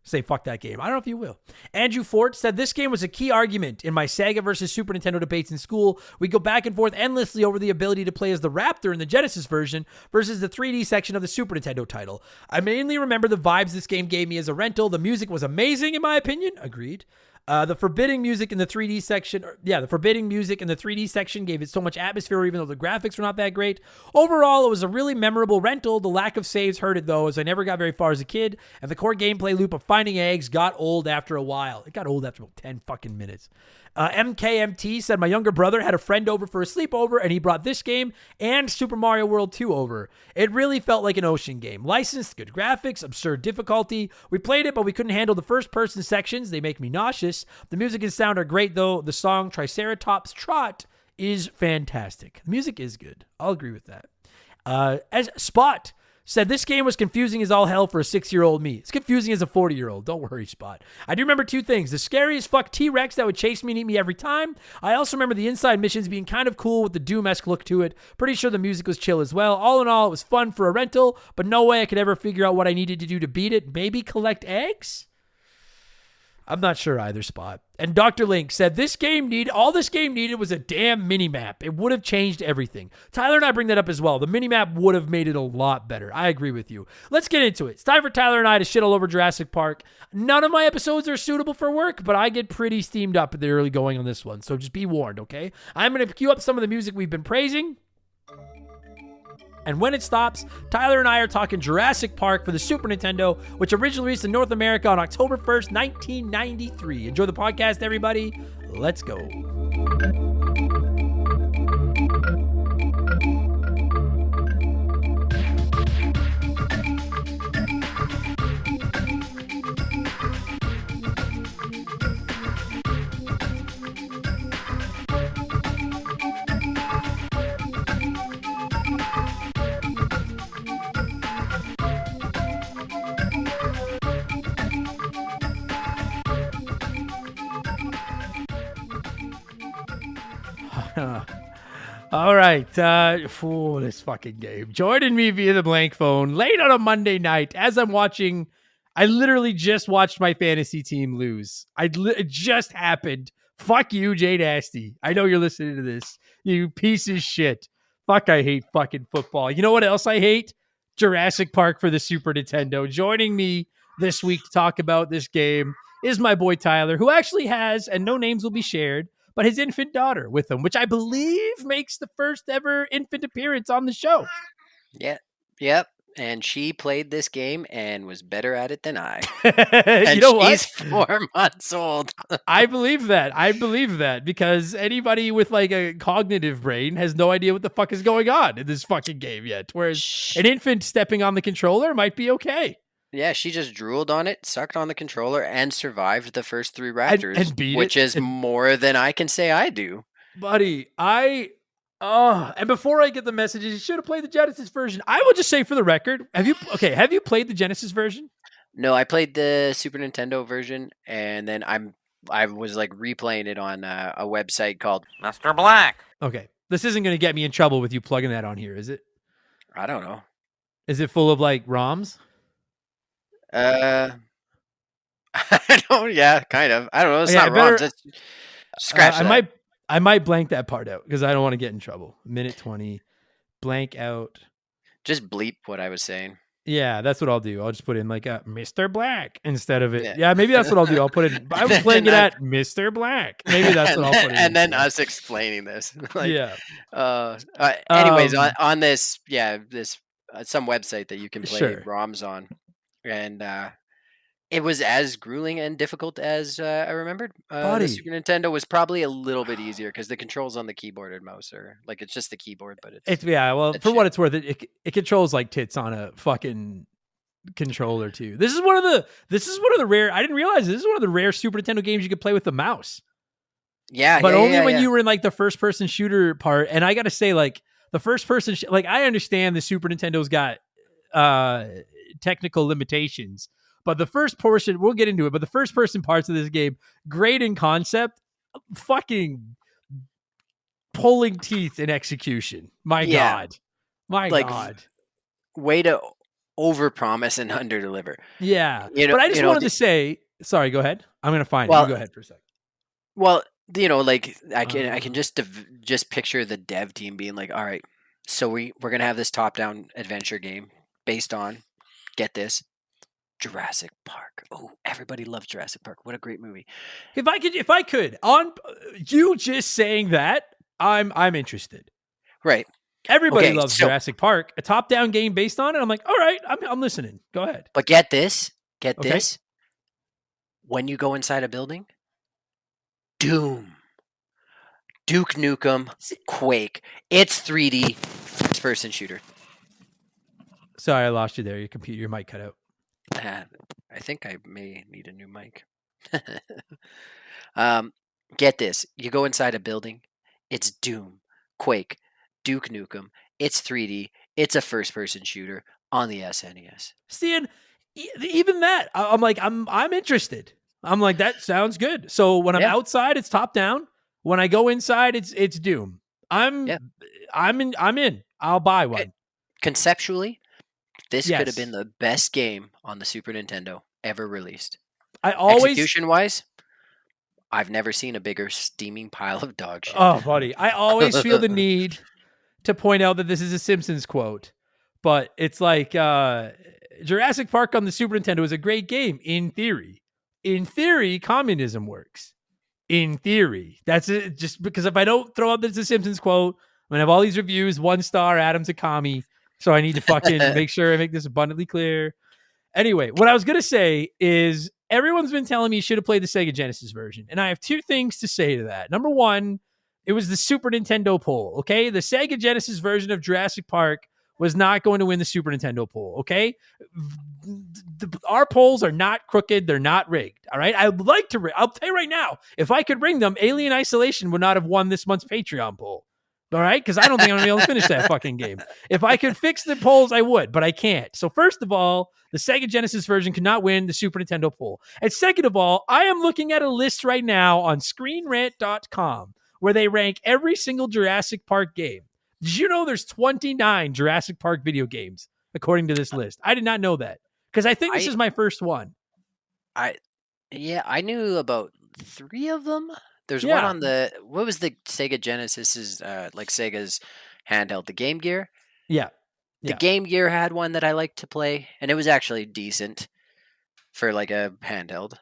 Speaker 1: say fuck that game. I don't know if you will. Andrew Fort said, this game was a key argument in my Sega versus Super Nintendo debates in school. We go back and forth endlessly over the ability to play as the Raptor in the Genesis version versus the 3D section of the Super Nintendo title. I mainly remember the vibes this game gave me as a rental. The music was amazing in my opinion. Agreed. The forbidding music in the 3D section, the forbidding music in the 3D section gave it so much atmosphere, even though the graphics were not that great. Overall, it was a really memorable rental. The lack of saves hurt it, though, as I never got very far as a kid, and the core gameplay loop of finding eggs got old after a while. It got old after about 10 fucking minutes. MKMT said, my younger brother had a friend over for a sleepover, and he brought this game and Super Mario World 2 over. It really felt like an ocean game. Licensed, good graphics, absurd difficulty. We played it, but we couldn't handle the first-person sections. They make me nauseous. The music and sound are great, though. The song Triceratops Trot is fantastic. The music is good. I'll agree with that. As Spot said, this game was confusing as all hell for a 6-year-old me. It's confusing as a 40-year-old. Don't worry, Spot. I do remember two things. The scary as fuck T-Rex that would chase me and eat me every time. I also remember the inside missions being kind of cool with the Doom-esque look to it. Pretty sure the music was chill as well. All in all, it was fun for a rental, but no way I could ever figure out what I needed to do to beat it. Maybe collect eggs? I'm not sure either, Spot. And Dr. Link said, all this game needed was a damn mini-map. It would have changed everything. Tyler and I bring that up as well. The mini-map would have made it a lot better. I agree with you. Let's get into it. It's time for Tyler and I to shit all over Jurassic Park. None of my episodes are suitable for work, but I get pretty steamed up at the early going on this one. So just be warned, okay? I'm going to cue up some of the music we've been praising. And when it stops, Tyler and I are talking Jurassic Park for the Super Nintendo, which originally released in North America on October 1st, 1993. Enjoy the podcast, everybody. Let's go. All right. This fucking game. Joining me via the blank phone late on a Monday night as I'm watching. I literally just watched my fantasy team lose. It just happened. Fuck you, Jay Nasty. I know you're listening to this. You piece of shit. Fuck, I hate fucking football. You know what else I hate? Jurassic Park for the Super Nintendo. Joining me this week to talk about this game is my boy Tyler, who actually has, and no names will be shared, but his infant daughter with him, which I believe makes the first ever infant appearance on the show.
Speaker 4: Yeah. Yep. And she played this game and was better at it than I.
Speaker 1: And
Speaker 4: you know what? She's 4 months old.
Speaker 1: I believe that because anybody with like a cognitive brain has no idea what the fuck is going on in this fucking game yet. Whereas an infant stepping on the controller might be okay.
Speaker 4: Yeah, she just drooled on it, sucked on the controller, and survived the first 3 Raptors,
Speaker 1: and beat
Speaker 4: which is more than I can say I do.
Speaker 1: Buddy, and before I get the messages, you should have played the Genesis version. I will just say for the record, have you played the Genesis version?
Speaker 4: No, I played the Super Nintendo version, and then I'm I was like replaying it on a website called
Speaker 5: Mr. Black.
Speaker 1: Okay. This isn't going to get me in trouble with you plugging that on here, is it?
Speaker 4: I don't know.
Speaker 1: Is it full of like ROMs?
Speaker 4: I don't. Yeah, kind of. I don't know. It's
Speaker 1: Okay,
Speaker 4: not wrong. Just scratch that.
Speaker 1: I might blank that part out because I don't want to get in trouble. Minute 20, blank out.
Speaker 4: Just bleep what I was saying.
Speaker 1: Yeah, that's what I'll do. I'll just put in like Mr. Black instead of it. Yeah, maybe that's what I'll do. I'll put it. I was playing it at Mr. Black. Maybe that's what I'll put it.
Speaker 4: And then us explaining this. Like,
Speaker 1: yeah.
Speaker 4: Anyways, on this, this some website that you can play
Speaker 1: Sure.
Speaker 4: ROMs on, and it was as grueling and difficult as I remembered. The
Speaker 1: Buddy.
Speaker 4: Super Nintendo was probably a little bit easier because the controls on the keyboard and mouse are like it's just the keyboard, but it's
Speaker 1: Well, for what it's worth, it controls like tits on a fucking controller too. This is one of the rare. I didn't realize this is one of the rare Super Nintendo games you could play with the mouse.
Speaker 4: Yeah,
Speaker 1: but only when
Speaker 4: yeah.
Speaker 1: you were in like the first person shooter part. And I got to say, like the first person, like I understand the Super Nintendo's got technical limitations. But the first portion, we'll get into it, but the first person parts of this game, great in concept, fucking pulling teeth in execution. My God.
Speaker 4: Way to overpromise and underdeliver.
Speaker 1: Yeah. But I just wanted to say, sorry, go ahead. I'm going to find it. You go ahead for a second.
Speaker 4: Well, like I can just picture the dev team being like, all right, so we're going to have this top-down adventure game based on, get this, Jurassic Park. Oh, everybody loves Jurassic Park. What a great movie.
Speaker 1: If I could, on you just saying that, I'm interested.
Speaker 4: Right.
Speaker 1: Everybody loves Jurassic Park. A top-down game based on it. I'm like, all right, I'm listening. Go ahead.
Speaker 4: But get this. This. When you go inside a building, Doom, Duke Nukem, Quake. It's 3D first-person shooter.
Speaker 1: Sorry, I lost you there. Your mic cut out.
Speaker 4: I think I may need a new mic. Get this. You go inside a building. It's Doom, Quake, Duke Nukem. It's 3D. It's a first-person shooter on the SNES.
Speaker 1: See, and even that, I'm like, I'm interested. I'm like, that sounds good. So when I'm outside, it's top down. When I go inside, it's Doom. I'm in. I'll buy one.
Speaker 4: Conceptually, this could have been the best game on the Super Nintendo ever released. Execution-wise, I've never seen a bigger steaming pile of dog shit.
Speaker 1: Oh, buddy. I always feel the need to point out that this is a Simpsons quote, but it's like Jurassic Park on the Super Nintendo is a great game in theory. In theory, communism works. In theory. That's it. Just because if I don't throw out this Simpsons quote, I'm going to have all these reviews, 1 star, Adam's a commie. So I need to fucking make sure I make this abundantly clear. Anyway, what I was going to say is everyone's been telling me you should have played the Sega Genesis version. And I have 2 things to say to that. Number 1, it was the Super Nintendo poll, okay? The Sega Genesis version of Jurassic Park was not going to win the Super Nintendo poll, okay? Our polls are not crooked. They're not rigged, all right? I'd like to I'll tell you right now, if I could ring them, Alien Isolation would not have won this month's Patreon poll. All right, because I don't think I'm gonna be able to finish that fucking game. If I could fix the polls, I would, but I can't. So first of all, the Sega Genesis version could not win the Super Nintendo poll. And second of all, I am looking at a list right now on ScreenRant.com where they rank every single Jurassic Park game. Did you know there's 29 Jurassic Park video games according to this list? I did not know that because I think this is my first one.
Speaker 4: I knew about 3 of them. There's one on what was the Sega Genesis's, like Sega's handheld, the Game Gear?
Speaker 1: Yeah.
Speaker 4: The Game Gear had one that I liked to play, and it was actually decent for like a handheld.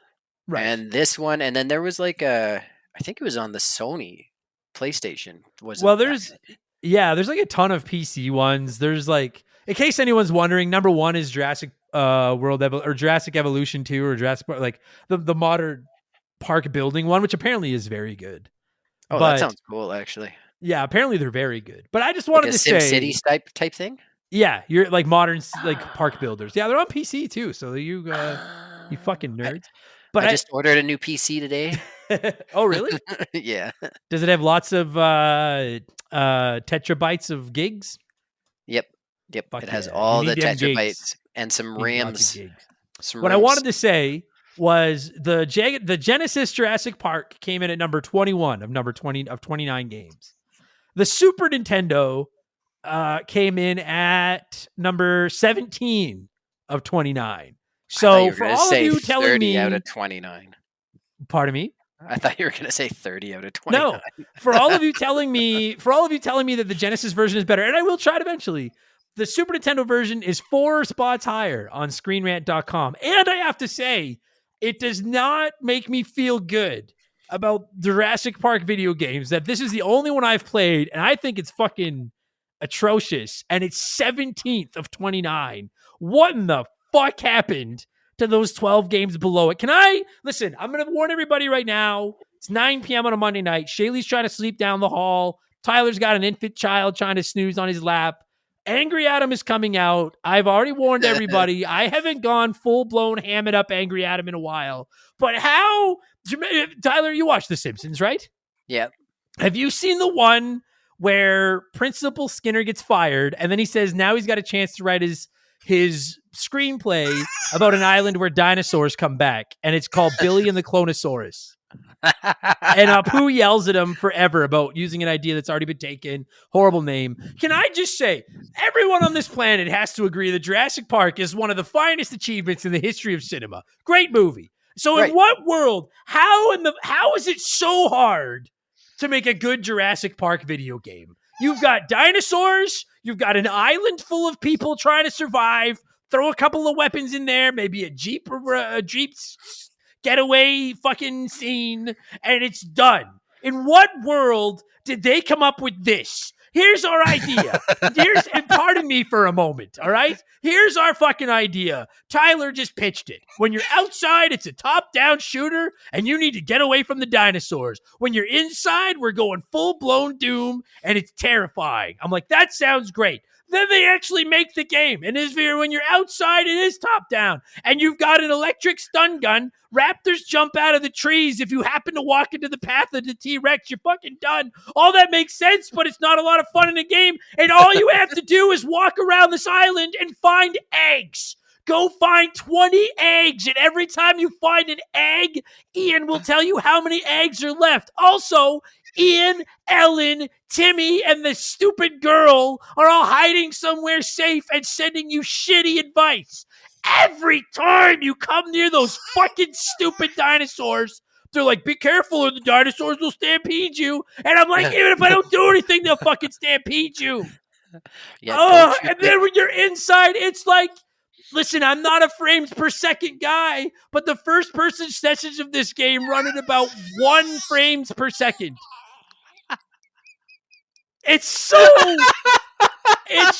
Speaker 4: Right. And this one, and then there was like I think it was on the Sony PlayStation. There's
Speaker 1: like a ton of PC ones. There's like, in case anyone's wondering, number 1 is Jurassic Jurassic Evolution 2 or Jurassic Park, like the modern park building one, which apparently is very good.
Speaker 4: Oh, that sounds cool, actually.
Speaker 1: Yeah, apparently they're very good. But I just wanted to say,
Speaker 4: SimCity type thing.
Speaker 1: Yeah, you're like modern like park builders. Yeah, they're on PC too. So you fucking nerds. But
Speaker 4: I just ordered a new PC today.
Speaker 1: Oh, really?
Speaker 4: Yeah.
Speaker 1: Does it have lots of tetrabytes of gigs?
Speaker 4: Yep. It has all the tetrabytes and some RAMs.
Speaker 1: What I wanted to say was the Genesis Jurassic Park came in at number 21 of 29 games. The Super Nintendo came in at number 17 of 29. So for all of you telling me,
Speaker 4: out of 29.
Speaker 1: pardon me.
Speaker 4: I thought you were going to say 30 out of 29.
Speaker 1: No, for all of you telling me that the Genesis version is better, and I will try it eventually. The Super Nintendo version is 4 spots higher on ScreenRant.com, and I have to say, it does not make me feel good about Jurassic Park video games that this is the only one I've played, and I think it's fucking atrocious, and it's 17th of 29. What in the fuck happened to those 12 games below it? Listen, I'm going to warn everybody right now. It's 9 p.m. on a Monday night. Shaylee's trying to sleep down the hall. Tyler's got an infant child trying to snooze on his lap. Angry Adam is coming out. I've already warned everybody. I haven't gone full-blown ham it up Angry Adam in a while. But how... Tyler, you watch The Simpsons, right?
Speaker 4: Yeah.
Speaker 1: Have you seen the one where Principal Skinner gets fired and then he says now he's got a chance to write his screenplay about an island where dinosaurs come back, and it's called Billy and the Clonosaurus? And Apu yells at him forever about using an idea that's already been taken. Horrible name. Can I just say, everyone on this planet has to agree that Jurassic Park is one of the finest achievements in the history of cinema. Great movie. So in what world, how is it so hard to make a good Jurassic Park video game? You've got dinosaurs, you've got an island full of people trying to survive, throw a couple of weapons in there, maybe a Jeep or a Jeep's getaway fucking scene, and it's done. In what world did they come up with this? Here's our idea. And pardon me for a moment, all right? Here's our fucking idea. Tyler just pitched it. When you're outside, it's a top-down shooter, and you need to get away from the dinosaurs. When you're inside, we're going full-blown Doom, and it's terrifying. I'm like, that sounds great. Then they actually make the game. And when you're outside, it is top-down. And you've got an electric stun gun. Raptors jump out of the trees. If you happen to walk into the path of the T-Rex, you're fucking done. All that makes sense, but it's not a lot of fun in a game. And all you have to do is walk around this island and find eggs. Go find 20 eggs, and every time you find an egg, Ian will tell you how many eggs are left. Also, Ian, Ellen, Timmy, and the stupid girl are all hiding somewhere safe and sending you shitty advice. Every time you come near those fucking stupid dinosaurs, they're like, be careful or the dinosaurs will stampede you. And I'm like, even if I don't do anything, they'll fucking stampede you.
Speaker 4: Yeah,
Speaker 1: and then when you're inside, it's like, listen, I'm not a frames per second guy, but the first person sessions of this game run at about 1 frames per second. It's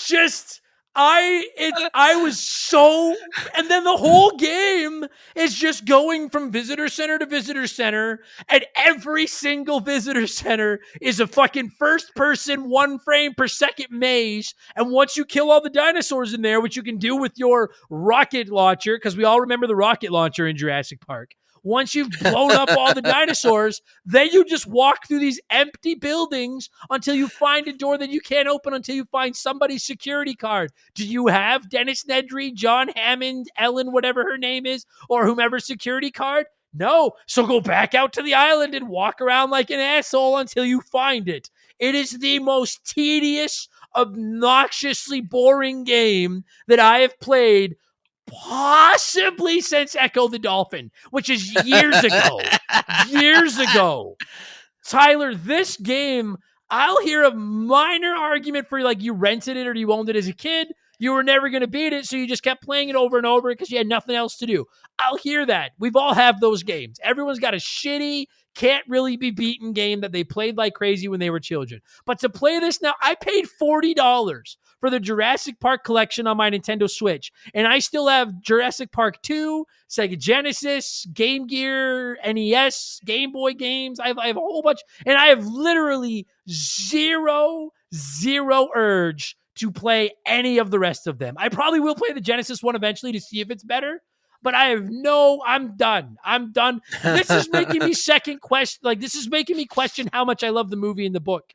Speaker 1: just, I was so, and then the whole game is just going from visitor center to visitor center, and every single visitor center is a fucking first person 1 frame per second maze. And once you kill all the dinosaurs in there, which you can do with your rocket launcher, because we all remember the rocket launcher in Jurassic Park. Once you've blown up all the dinosaurs, then you just walk through these empty buildings until you find a door that you can't open until you find somebody's security card. Do you have Dennis Nedry, John Hammond, Ellen, whatever her name is, or whomever's security card? No. So go back out to the island and walk around like an asshole until you find it. It is the most tedious, obnoxiously boring game that I have played possibly since Echo the Dolphin, which is years ago. Years ago. Tyler, this game, I'll hear a minor argument for like you rented it or you owned it as a kid. You were never going to beat it, so you just kept playing it over and over because you had nothing else to do. I'll hear that. We've all have those games. Everyone's got a shitty, can't really be beaten game that they played like crazy when they were children. But to play this now, I paid $40 for the Jurassic Park collection on my Nintendo Switch. And I still have Jurassic Park 2, Sega Genesis, Game Gear, NES, Game Boy games. I have a whole bunch. And I have literally zero urge to play any of the rest of them. I probably will play the Genesis one eventually to see if it's better. But I'm done. This is making me this is making me question how much I love the movie and the book.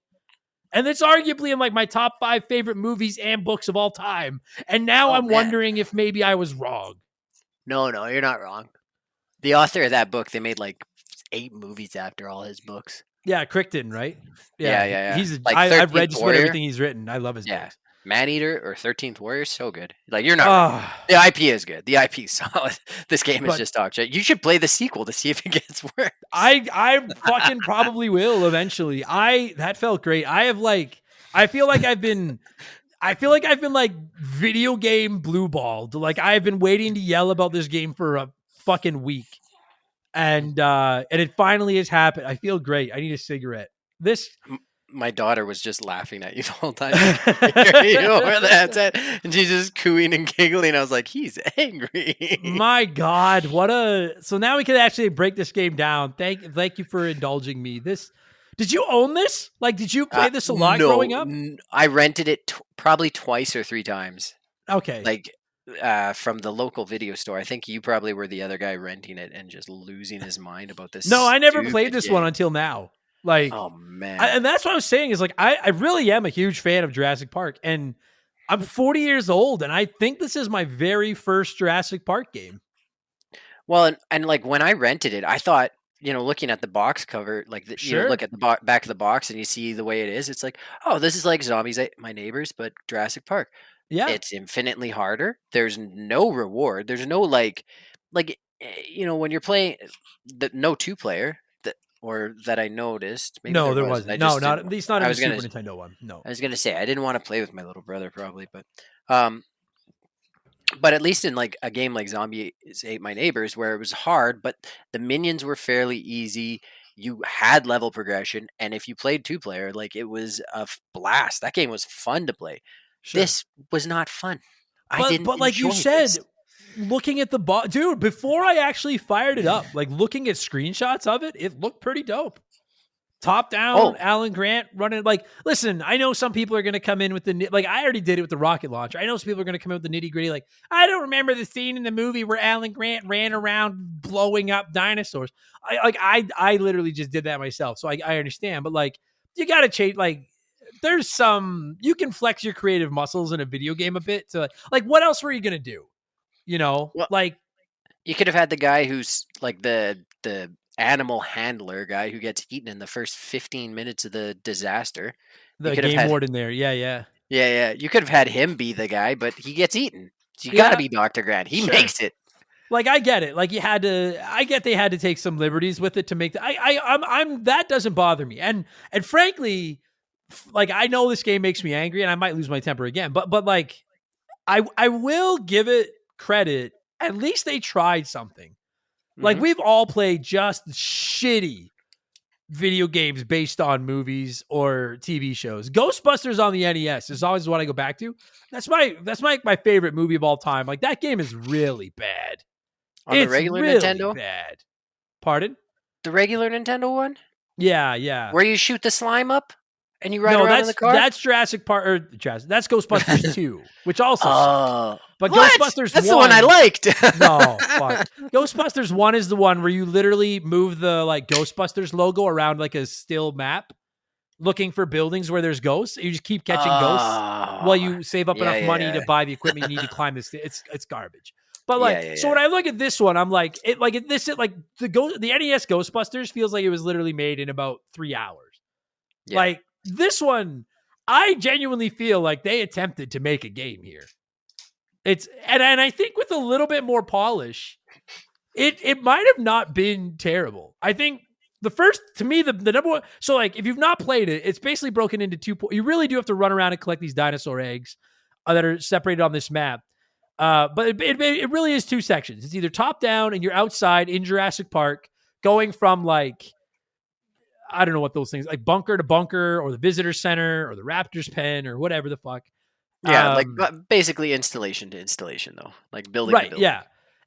Speaker 1: And it's arguably in like my top 5 favorite movies and books of all time. And now I'm wondering if maybe I was wrong.
Speaker 4: No, you're not wrong. The author of that book, they made like 8 movies after all his books.
Speaker 1: Yeah, Crichton, right?
Speaker 4: Yeah,
Speaker 1: Yeah,
Speaker 4: yeah, yeah.
Speaker 1: he's
Speaker 4: Like
Speaker 1: I've read
Speaker 4: 13th
Speaker 1: just about
Speaker 4: Warrior.
Speaker 1: everything he's written. I love his
Speaker 4: Yeah.
Speaker 1: books.
Speaker 4: Maneater or 13th Warrior, so good. Like, you're not wrong.
Speaker 1: Ah,
Speaker 4: The IP is good. The IP is solid. This game is
Speaker 1: but
Speaker 4: just dog shit. You should play the sequel to see if it gets worse.
Speaker 1: I fucking probably will eventually. That felt great. I feel like I've been like video game blue balled. Like I've been waiting to yell about this game for a fucking week. And it finally has happened. I feel great. I need a cigarette. This
Speaker 4: My daughter was just laughing at you the whole time. You over the headset, and she's just cooing and giggling. I was like, he's angry.
Speaker 1: My God, so now we can actually break this game down. Thank you for indulging me. Did you own this? Like, did you play this a lot growing up?
Speaker 4: I rented it probably twice or 3 times.
Speaker 1: Okay.
Speaker 4: Like from the local video store. I think you probably were the other guy renting it and just losing his mind about this.
Speaker 1: No, I never played
Speaker 4: stupid
Speaker 1: this
Speaker 4: game.
Speaker 1: one until now. Like,
Speaker 4: oh man,
Speaker 1: and that's what I was saying is like, I really am a huge fan of Jurassic Park, and I'm 40 years old, and I think this is my very first Jurassic Park game.
Speaker 4: Well, and like when I rented it, I thought, looking at the box cover, like
Speaker 1: Sure.
Speaker 4: look at the back of the box and you see the way it is. It's like, oh, this is like Zombies Ate My Neighbors, but Jurassic Park.
Speaker 1: Yeah.
Speaker 4: It's infinitely harder. There's no reward. There's no like when you're playing no 2-player that I noticed. Maybe
Speaker 1: No, there
Speaker 4: was.
Speaker 1: wasn't. No, not at least not in the Super Nintendo one. No.
Speaker 4: I was gonna say I didn't want to play with my little brother probably, but at least in like a game like Zombies Ate My Neighbors, where it was hard, but the minions were fairly easy. You had level progression, and if you played 2-player, like it was a blast. That game was fun to play.
Speaker 1: Sure.
Speaker 4: This was not fun.
Speaker 1: But like you said, looking at the dude, before I actually fired it up, like looking at screenshots of it, it looked pretty dope. Top down, Alan Grant running. Like, listen, I know some people are going to come in with I already did it with the rocket launcher. I know some people are going to come in with the nitty gritty. Like, I don't remember the scene in the movie where Alan Grant ran around blowing up dinosaurs. I literally just did that myself. So I understand, but like, you got to change. Like, you can flex your creative muscles in a video game a bit to like, what else were you going to do?
Speaker 4: Well,
Speaker 1: like
Speaker 4: you could have had the guy who's like the animal handler guy who gets eaten in the first 15 minutes of the disaster.
Speaker 1: The game warden there. Yeah.
Speaker 4: You could have had him be the guy, but he gets eaten. So you got to be Dr. Grant. He makes it.
Speaker 1: Like, I get it. Like, I get they had to take some liberties with it to make that doesn't bother me. And frankly, like, I know this game makes me angry and I might lose my temper again, but like, I will give it credit. At least they tried something. Like, we've all played just shitty video games based on movies or TV shows. Ghostbusters on the NES is always what I go back to. That's my favorite movie of all time. Like, that game is really bad.
Speaker 4: The regular
Speaker 1: really
Speaker 4: Nintendo?
Speaker 1: Bad. Pardon?
Speaker 4: The regular Nintendo one?
Speaker 1: Yeah.
Speaker 4: Where you shoot the slime up and you ride around in the car?
Speaker 1: That's Jurassic Park. That's Ghostbusters 2, which also but
Speaker 4: what?
Speaker 1: Ghostbusters
Speaker 4: That's
Speaker 1: 1,
Speaker 4: the one I liked.
Speaker 1: No, fuck. Ghostbusters 1 is the one where you literally move the like Ghostbusters logo around like a still map, looking for buildings where there's ghosts. You just keep catching ghosts while you save up enough money to buy the equipment you need to climb this. It's garbage. But like, so when I look at this one, I'm like, the NES Ghostbusters feels like it was literally made in about 3 hours. Yeah. Like, this one, I genuinely feel like they attempted to make a game here. And I think with a little bit more polish, it might have not been terrible. I think the first, to me, the number one. So like, if you've not played it, it's basically broken into 2. You really do have to run around and collect these dinosaur eggs that are separated on this map. But it really is 2 sections. It's either top down and you're outside in Jurassic Park, going from like, I don't know what those things, like bunker to bunker or the visitor center or the raptor's pen or whatever the fuck.
Speaker 4: Yeah, like basically installation to installation, though, like building to building.
Speaker 1: Yeah.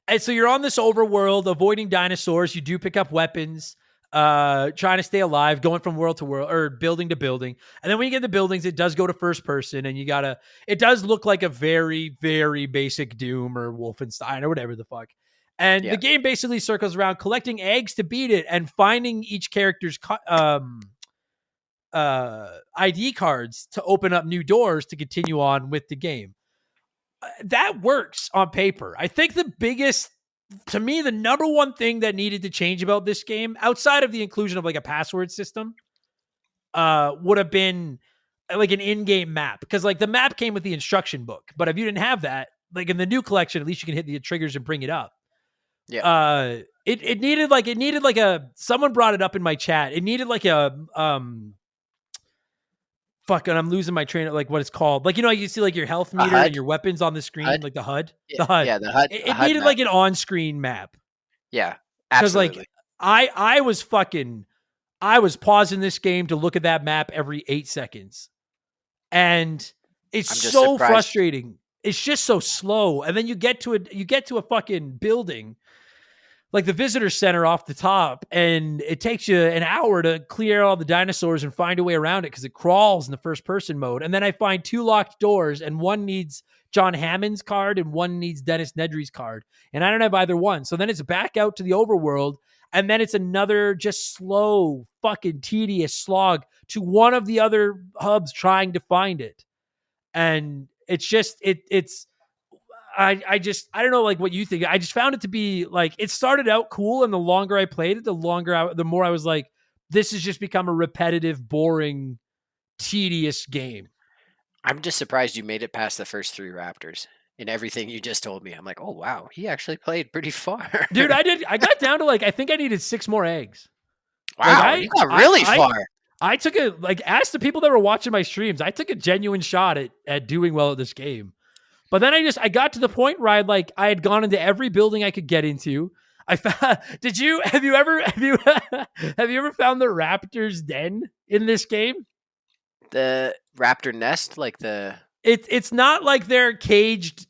Speaker 1: And so you're on this overworld, avoiding dinosaurs. You do pick up weapons, trying to stay alive, going from world to world or building to building. And then when you get the buildings, it does go to first person, and it does look like a very, very basic Doom or Wolfenstein or whatever the fuck. And the game basically circles around collecting eggs to beat it and finding each character's ID cards to open up new doors to continue on with the game. That works on paper. I think the biggest to me, the number one thing that needed to change about this game, outside of the inclusion of like a password system, would have been like an in-game map, because like the map came with the instruction book, but if you didn't have that, like in the new collection, at least you can hit the triggers and bring it up.
Speaker 4: Yeah.
Speaker 1: It needed like a, someone brought it up in my chat. It needed like a fucking, I'm losing my train of like what it's called. Like, you know, you see like your health meter and your weapons on the screen,
Speaker 4: HUD?
Speaker 1: like the HUD.
Speaker 4: Yeah,
Speaker 1: The HUD.
Speaker 4: yeah, the HUD.
Speaker 1: It needed
Speaker 4: map.
Speaker 1: like an on-screen map.
Speaker 4: Yeah,
Speaker 1: Because
Speaker 4: absolutely.
Speaker 1: like I was pausing this game to look at that map every 8 seconds. And it's
Speaker 4: I'm just
Speaker 1: so
Speaker 4: surprised.
Speaker 1: frustrating. It's just so slow. And then you get to a fucking building, like the visitor center off the top, and it takes you an hour to clear all the dinosaurs and find a way around it because it crawls in the first person mode. And then I find 2 locked doors, and one needs John Hammond's card and one needs Dennis Nedry's card. And I don't have either one. So then it's back out to the overworld, and then it's another just slow, fucking tedious slog to one of the other hubs trying to find it. And it's just, I don't know, like what you think. I just found it to be like, it started out cool, and the longer I played it, the more I was like, this has just become a repetitive, boring, tedious game.
Speaker 4: I'm just surprised you made it past the first 3 raptors. In everything you just told me, I'm like, oh wow, he actually played pretty far.
Speaker 1: Dude, I got down to like, I think I needed 6 more eggs.
Speaker 4: Wow, you got really far.
Speaker 1: I took a, like, ask the people that were watching my streams, I took a genuine shot at doing well at this game. But then I got to the point where I had gone into every building I could get into. Have you ever found the raptor's den in this game?
Speaker 4: The raptor nest, like the
Speaker 1: It's not like their caged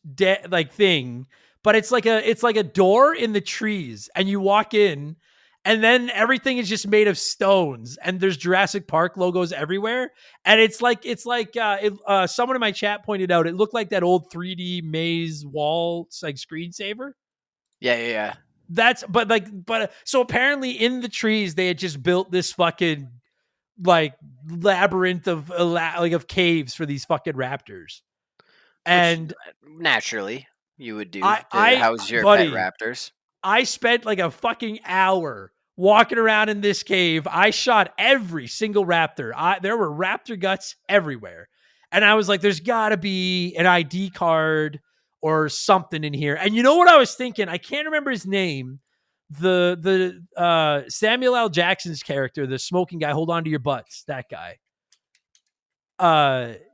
Speaker 1: like thing, but it's like a door in the trees, and you walk in, and then everything is just made of stones, and there's Jurassic Park logos everywhere. And it's like someone in my chat pointed out, it looked like that old 3D maze wall, like screensaver.
Speaker 4: Yeah.
Speaker 1: But so apparently in the trees they had just built this fucking like labyrinth of caves for these fucking raptors. And
Speaker 4: which, naturally you would do to house your pet raptors.
Speaker 1: I spent like a fucking hour walking around in this cave. I shot every single raptor. There were raptor guts everywhere. And I was like, there's got to be an ID card or something in here. And you know what I was thinking? I can't remember his name. The Samuel L. Jackson's character, the smoking guy, hold on to your butts, that guy.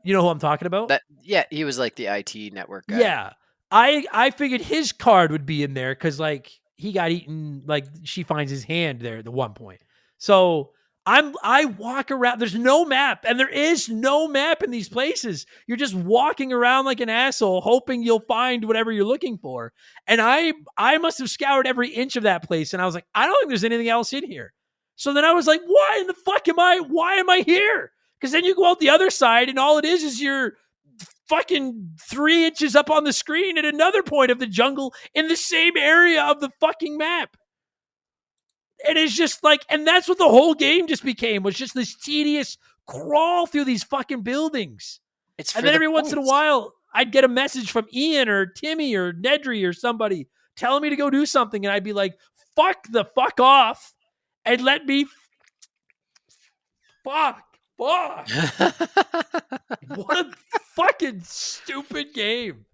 Speaker 1: You know who I'm talking about?
Speaker 4: Yeah, he was like the IT network guy.
Speaker 1: Yeah. I figured his card would be in there because like he got eaten, like she finds his hand there at the one point. So I walk around, there's no map, and there is no map in these places. You're just walking around like an asshole, hoping you'll find whatever you're looking for. And I must have scoured every inch of that place, and I was like, I don't think there's anything else in here. So then I was like, why am I here? Because then you go out the other side, and all it is your fucking 3 inches up on the screen at another point of the jungle in the same area of the fucking map. And it's just like, and that's what the whole game just became, was just this tedious crawl through these fucking buildings. And then every once in a while, I'd get a message from Ian or Timmy or Nedry or somebody telling me to go do something. And I'd be like, fuck off and let me fuck. What a fucking stupid game.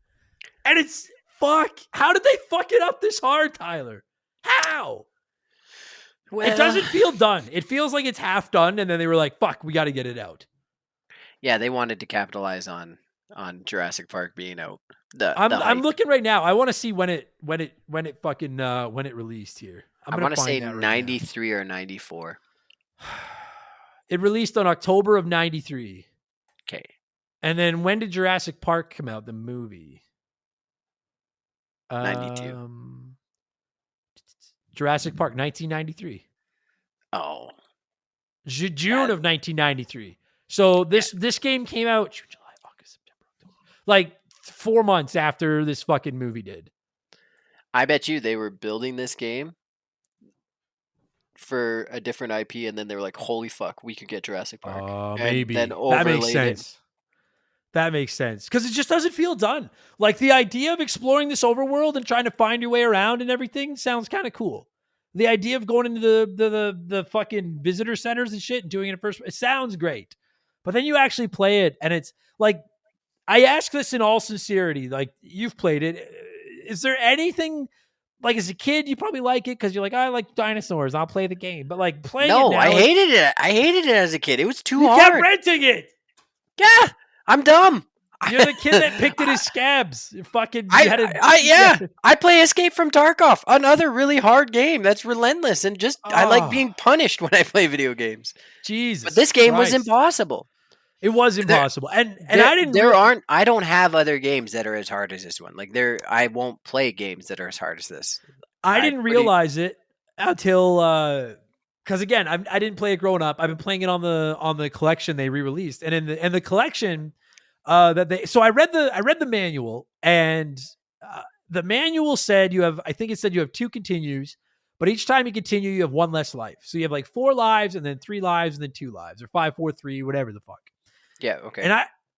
Speaker 1: And it's fuck. How did they fuck it up this hard, Tyler? How? Well, it doesn't feel done. It feels like it's half done, and then they were like, fuck, we got to get it out.
Speaker 4: Yeah, they wanted to capitalize on Jurassic Park being out.
Speaker 1: I'm looking right now. I want to see when it released here.
Speaker 4: I want to say 93 or 94.
Speaker 1: It released on October of 93.
Speaker 4: Okay.
Speaker 1: And then when did Jurassic Park come out, the movie?
Speaker 4: 92.
Speaker 1: Jurassic Park, 1993.
Speaker 4: Oh.
Speaker 1: June of 1993. So this game came out June, July, August, September, October. Like 4 months after this fucking movie did.
Speaker 4: I bet you they were building this game for a different IP, and then they were like, holy fuck, we could get Jurassic Park.
Speaker 1: Maybe.
Speaker 4: Then
Speaker 1: that makes sense. That makes sense because it just doesn't feel done. Like the idea of exploring this overworld and trying to find your way around and everything sounds kind of cool. The idea of going into the fucking visitor centers and shit and doing it first, it sounds great. But then you actually play it and it's like, I ask this in all sincerity. Like you've played it. Is there anything like as a kid, you probably like it because you're like, I like dinosaurs. I'll play the game. But like playing it now,
Speaker 4: I hated it. I hated it as a kid. It was too
Speaker 1: you
Speaker 4: hard.
Speaker 1: kept renting it.
Speaker 4: Yeah, I'm dumb.
Speaker 1: You're the kid that picked it as scabs. You fucking
Speaker 4: I play Escape from Tarkov, another really hard game that's relentless and just I like being punished when I play video games.
Speaker 1: Jesus,
Speaker 4: but this game
Speaker 1: Christ.
Speaker 4: was impossible.
Speaker 1: It was impossible, and
Speaker 4: I don't have other games that are as hard as this one. Like I won't play games that are as hard as this.
Speaker 1: I didn't realize it until because again, I didn't play it growing up. I've been playing it on the collection they re-released, and in the collection. So I read the manual and the manual said I think it said you have 2 continues, but each time you continue, you have 1 less life. So you have like 4 lives and then 3 lives and then 2 lives or 5, 4, 3, whatever the fuck.
Speaker 4: Yeah. Okay.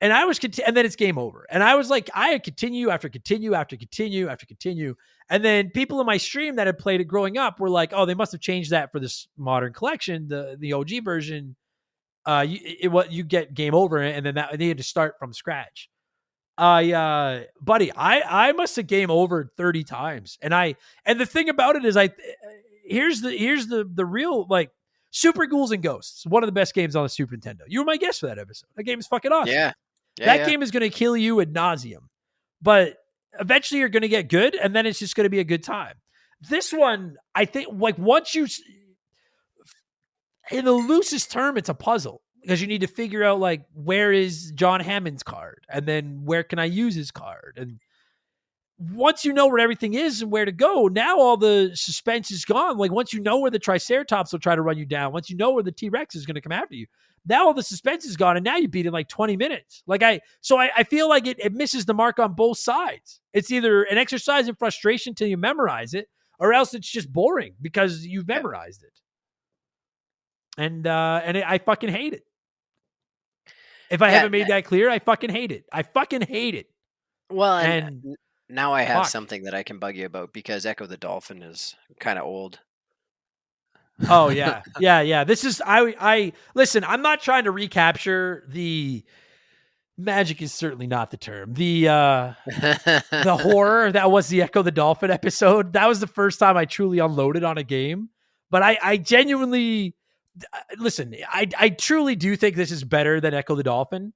Speaker 1: And I was, and then it's game over. And I was like, I had continue after continue after continue after continue. And then people in my stream that had played it growing up were like, oh, they must have changed that for this modern collection, the OG version. You get game over and then they had to start from scratch. Buddy, I must have game over 30 times. And the thing about it is here's the real, like, Super Ghouls and Ghosts, one of the best games on the Super Nintendo. You were my guest for that episode. That game is fucking awesome.
Speaker 4: Yeah.
Speaker 1: That game is going to kill you ad nauseum, but eventually you're going to get good. And then it's just going to be a good time. This one, I think, like once you, in the loosest term, it's a puzzle because you need to figure out like where is John Hammond's card and then where can I use his card. And once you know where everything is and where to go, now all the suspense is gone. Like once you know where the Triceratops will try to run you down, once you know where the T-Rex is going to come after you, now all the suspense is gone and now you beat it in like 20 minutes. Like I feel like it misses the mark on both sides. It's either an exercise in frustration till you memorize it or else it's just boring because you've memorized it. And I fucking hate it. If I haven't made that clear, I fucking hate it. I fucking hate it.
Speaker 4: Well, and now I have something that I can bug you about because Echo the Dolphin is kind of old.
Speaker 1: Oh yeah. Yeah. This is, I listen, I'm not trying to recapture the magic is certainly not the term. The horror that was the Echo the Dolphin episode. That was the first time I truly unloaded on a game, but I genuinely, listen, I truly do think this is better than Echo the Dolphin,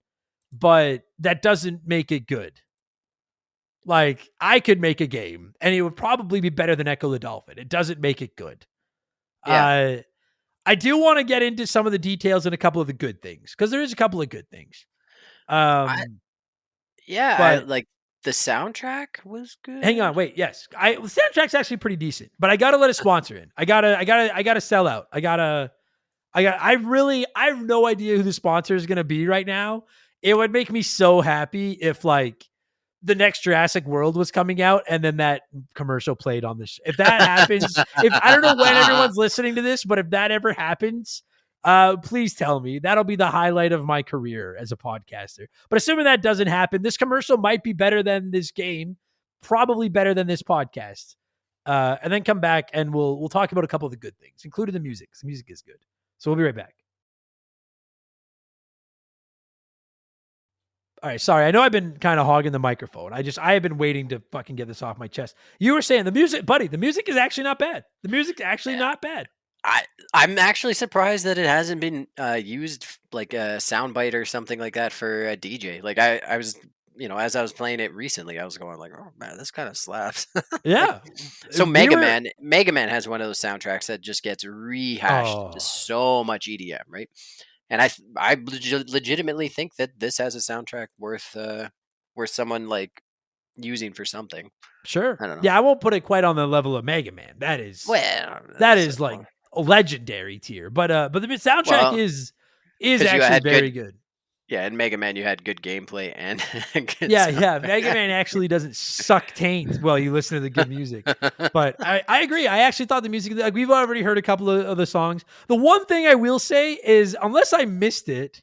Speaker 1: but that doesn't make it good. Like, I could make a game, and it would probably be better than Echo the Dolphin. It doesn't make it good. Yeah. I do want to get into some of the details and a couple of the good things, because there is a couple of good things.
Speaker 4: Like the soundtrack was good.
Speaker 1: Hang on, wait, yes. The soundtrack's actually pretty decent, but I gotta let a sponsor in. I gotta sell out. I have no idea who the sponsor is gonna be right now. It would make me so happy if like the next Jurassic World was coming out and then that commercial played on this. If that happens, I don't know when everyone's listening to this, but if that ever happens, please tell me. That'll be the highlight of my career as a podcaster. But assuming that doesn't happen, this commercial might be better than this game, probably better than this podcast. And then come back and we'll talk about a couple of the good things, including the music. The music is good. So we'll be right back. All right, sorry. I know I've been kind of hogging the microphone. I have been waiting to fucking get this off my chest. You were saying the music, buddy, the music is actually not bad. The music's actually not bad.
Speaker 4: I'm actually surprised that it hasn't been used like a soundbite or something like that for a DJ. Like I was, as I was playing it recently, I was going like, oh man, this kind of slaps.
Speaker 1: Yeah.
Speaker 4: So Mega Man has one of those soundtracks that just gets rehashed to so much EDM, right? And I legitimately think that this has a soundtrack worth someone like using for something.
Speaker 1: Sure.
Speaker 4: I don't know.
Speaker 1: Yeah, I won't put it quite on the level of Mega Man. That is like a legendary tier. But the soundtrack is actually very good.
Speaker 4: Yeah, in Mega Man you had good gameplay and good
Speaker 1: yeah. Mega Man actually doesn't suck taint while you listen to the good music. But I agree. I actually thought the music, like we've already heard a couple of the songs. The one thing I will say is, unless I missed it,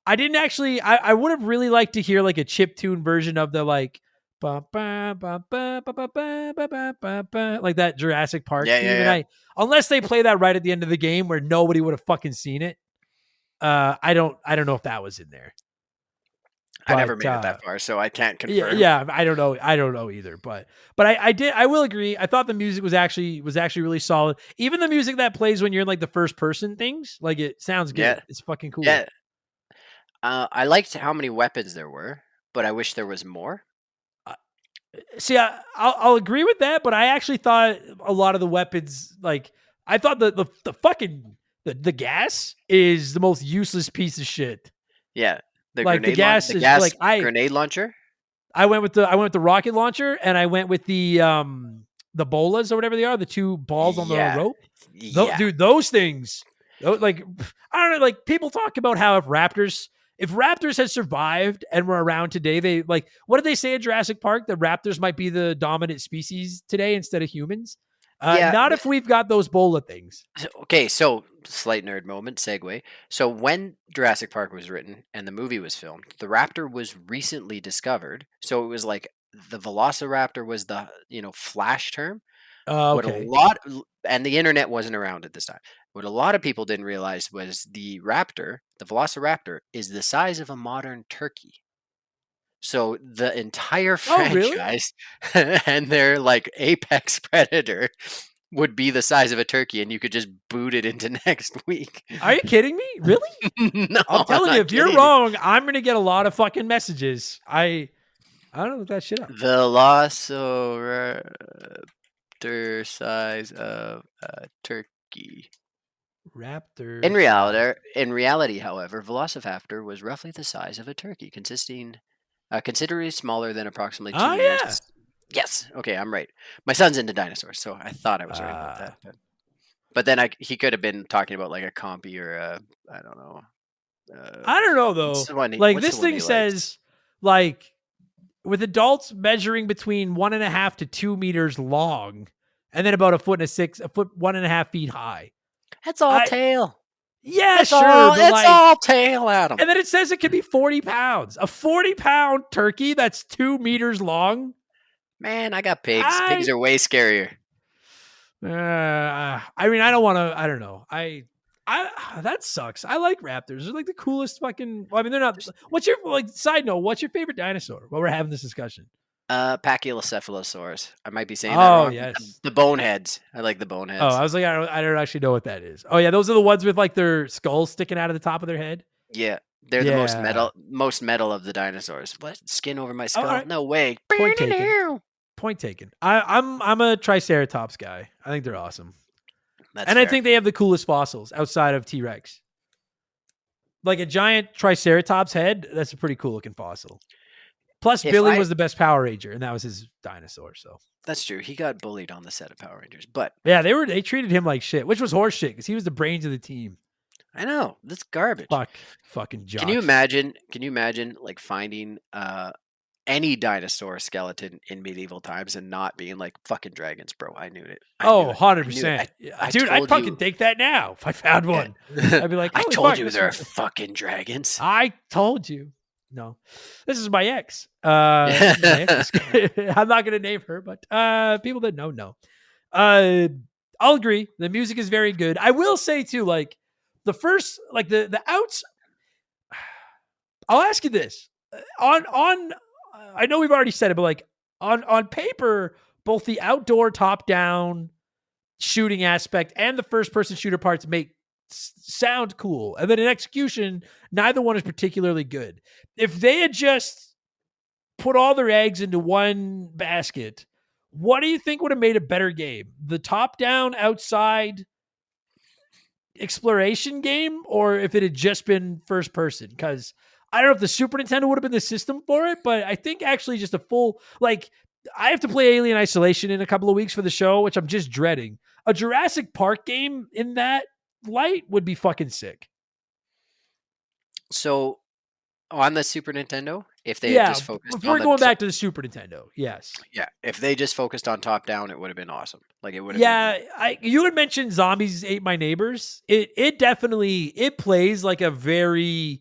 Speaker 1: I didn't actually. I would have really liked to hear like a chiptune version of the like, ba, ba, ba, ba, ba, ba, ba, ba, ba, ba, ba, like that Jurassic Park
Speaker 4: Yeah,
Speaker 1: theme.
Speaker 4: yeah,
Speaker 1: And
Speaker 4: yeah.
Speaker 1: unless they play that right at the end of the game where nobody would have fucking seen it. I don't know if that was in there.
Speaker 4: I never
Speaker 1: But
Speaker 4: made it that far, so I can't
Speaker 1: yeah,
Speaker 4: confirm.
Speaker 1: yeah, I don't know. I don't know either. But I will agree. I thought the music was actually really solid. Even the music that plays when you're in like the first person things, like it sounds good.
Speaker 4: Yeah,
Speaker 1: It's fucking cool.
Speaker 4: yeah. I liked how many weapons there were, but I wish there was more.
Speaker 1: See, I'll agree with that, but I actually thought a lot of the weapons, like I thought the fucking the gas is the most useless piece of shit.
Speaker 4: Yeah, the
Speaker 1: Like the
Speaker 4: grenade
Speaker 1: gas
Speaker 4: the
Speaker 1: is
Speaker 4: gas
Speaker 1: like
Speaker 4: grenade launcher.
Speaker 1: I went with the rocket launcher and I went with the bolas or whatever they are, the two balls on the
Speaker 4: Yeah,
Speaker 1: rope.
Speaker 4: yeah,
Speaker 1: Dude, those things, like I don't know, like people talk about how if Raptors had survived and were around today, they like what did they say at Jurassic Park? The Raptors might be the dominant species today instead of humans.
Speaker 4: yeah.
Speaker 1: Not if we've got those bola things.
Speaker 4: Okay, so slight nerd moment segue. So when Jurassic Park was written and the movie was filmed, the raptor was recently discovered. So it was like the Velociraptor was the flash term. What a
Speaker 1: Okay.
Speaker 4: lot and the internet wasn't around at this time. What a lot of people didn't realize was the raptor, the Velociraptor, is the size of a modern turkey. So the entire
Speaker 1: Oh, really?
Speaker 4: franchise and their like apex predator would be the size of a turkey, and you could just boot it into next week.
Speaker 1: Are you kidding me? Really?
Speaker 4: No,
Speaker 1: I'm
Speaker 4: I'm
Speaker 1: telling you,
Speaker 4: not
Speaker 1: if you're
Speaker 4: kidding.
Speaker 1: wrong, I'm gonna get a lot of fucking messages. I don't look that shit up.
Speaker 4: Velociraptor size of a turkey.
Speaker 1: Raptor
Speaker 4: In
Speaker 1: size.
Speaker 4: reality, however, Velociraptor was roughly the size of a turkey, considerably smaller than approximately 2
Speaker 1: Oh
Speaker 4: meters.
Speaker 1: yeah.
Speaker 4: Yes. Okay, I'm right. My son's into dinosaurs, so I thought I was right about that. But then he could have been talking about like a compy or I don't know.
Speaker 1: I don't know
Speaker 4: What's
Speaker 1: though.
Speaker 4: the one?
Speaker 1: Like
Speaker 4: What's
Speaker 1: this
Speaker 4: the one
Speaker 1: thing
Speaker 4: he likes?
Speaker 1: says, like with adults measuring between 1.5 to 2 meters long, and then about a foot 1.5 feet high.
Speaker 4: That's all
Speaker 1: I
Speaker 4: tail.
Speaker 1: Yeah, sure, but
Speaker 4: It's
Speaker 1: like,
Speaker 4: all tail, Adam.
Speaker 1: and then it says it could be 40 pounds. A 40-pound turkey that's 2 meters long.
Speaker 4: Man, I got pigs. Pigs are way scarier.
Speaker 1: I mean, I don't want to. I don't know. That sucks. I like raptors. They're like the coolest fucking. Well, I mean, they're not. What's your like? Side note. What's your favorite dinosaur? While we're having this discussion.
Speaker 4: Pachylocephalosaurus. I might be saying that
Speaker 1: Oh
Speaker 4: wrong.
Speaker 1: yes.
Speaker 4: The boneheads. I like the boneheads.
Speaker 1: Oh, I was like, I don't actually know what that is. Oh yeah, those are the ones with like their skulls sticking out of the top of their head.
Speaker 4: Yeah, they're the
Speaker 1: Yeah.
Speaker 4: most metal of the dinosaurs. What? Skin over my skull?
Speaker 1: right.
Speaker 4: No way.
Speaker 1: Point taken. Point taken. I'm a Triceratops guy. I think they're awesome.
Speaker 4: That's
Speaker 1: And
Speaker 4: fair.
Speaker 1: I think they have the coolest fossils outside of T-Rex. Like a giant Triceratops head, that's a pretty cool looking fossil. Plus, Billy was the best Power Ranger, and that was his dinosaur. So
Speaker 4: that's true. He got bullied on the set of Power Rangers, but
Speaker 1: yeah, they treated him like shit, which was horse shit because he was the brains of the team.
Speaker 4: I know that's garbage.
Speaker 1: Fucking jocks.
Speaker 4: Can you imagine? Like finding any dinosaur skeleton in medieval times and not being like fucking dragons, bro? I knew it.
Speaker 1: 100%. Dude, I'd fucking
Speaker 4: you.
Speaker 1: take that now if I found one. I'd be like,
Speaker 4: I
Speaker 1: holy
Speaker 4: told
Speaker 1: fuck,
Speaker 4: you
Speaker 1: this
Speaker 4: they're
Speaker 1: is-
Speaker 4: fucking dragons.
Speaker 1: I told you. No, this is my ex. This is my ex. I'm not going to name her, but people that know. I'll agree. The music is very good. I will say too, like the first, like the outs. I'll ask you this on. I know we've already said it, but like on paper, both the outdoor top down shooting aspect and the first person shooter parts make sound cool. And then in execution, neither one is particularly good. If they had just put all their eggs into one basket, what do you think would have made a better game? The top down outside exploration game, or if it had just been first person? Because I don't know if the Super Nintendo would have been the system for it, but I think actually just a full, like, I have to play Alien Isolation in a couple of weeks for the show, which I'm just dreading. A Jurassic Park game in that light would be fucking sick.
Speaker 4: So on the Super Nintendo, if they had just focused
Speaker 1: if we're going back to the Super Nintendo, yes.
Speaker 4: Yeah, if they just focused on top down, it would have been awesome. Like it would have
Speaker 1: Yeah, you had mentioned Zombies Ate My Neighbors. It definitely plays like a very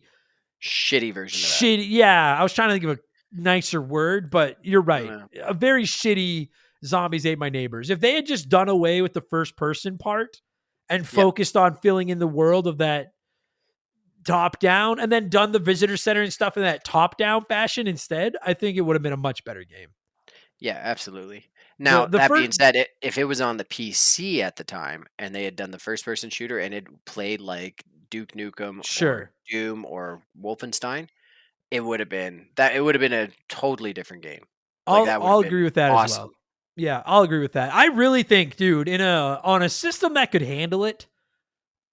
Speaker 4: shitty version of
Speaker 1: shitty. Yeah, I was trying to think of a nicer word, but you're right.
Speaker 4: that.
Speaker 1: A very shitty Zombies Ate My Neighbors. If they had just done away with the first person part and
Speaker 4: Yep.
Speaker 1: focused on filling in the world of that top down and then done the visitor center and stuff in that top down fashion instead, I think it would have been a much better game.
Speaker 4: Yeah, absolutely. Now,
Speaker 1: The
Speaker 4: that
Speaker 1: first,
Speaker 4: being said, if it was on the PC at the time and they had done the first person shooter and it played like Duke Nukem or
Speaker 1: sure.
Speaker 4: Doom or Wolfenstein, it would have been a totally different game. Like that would
Speaker 1: I'll
Speaker 4: have
Speaker 1: agree
Speaker 4: been
Speaker 1: with that as
Speaker 4: awesome.
Speaker 1: well. Yeah, I'll agree with that. I really think, dude, on a system that could handle it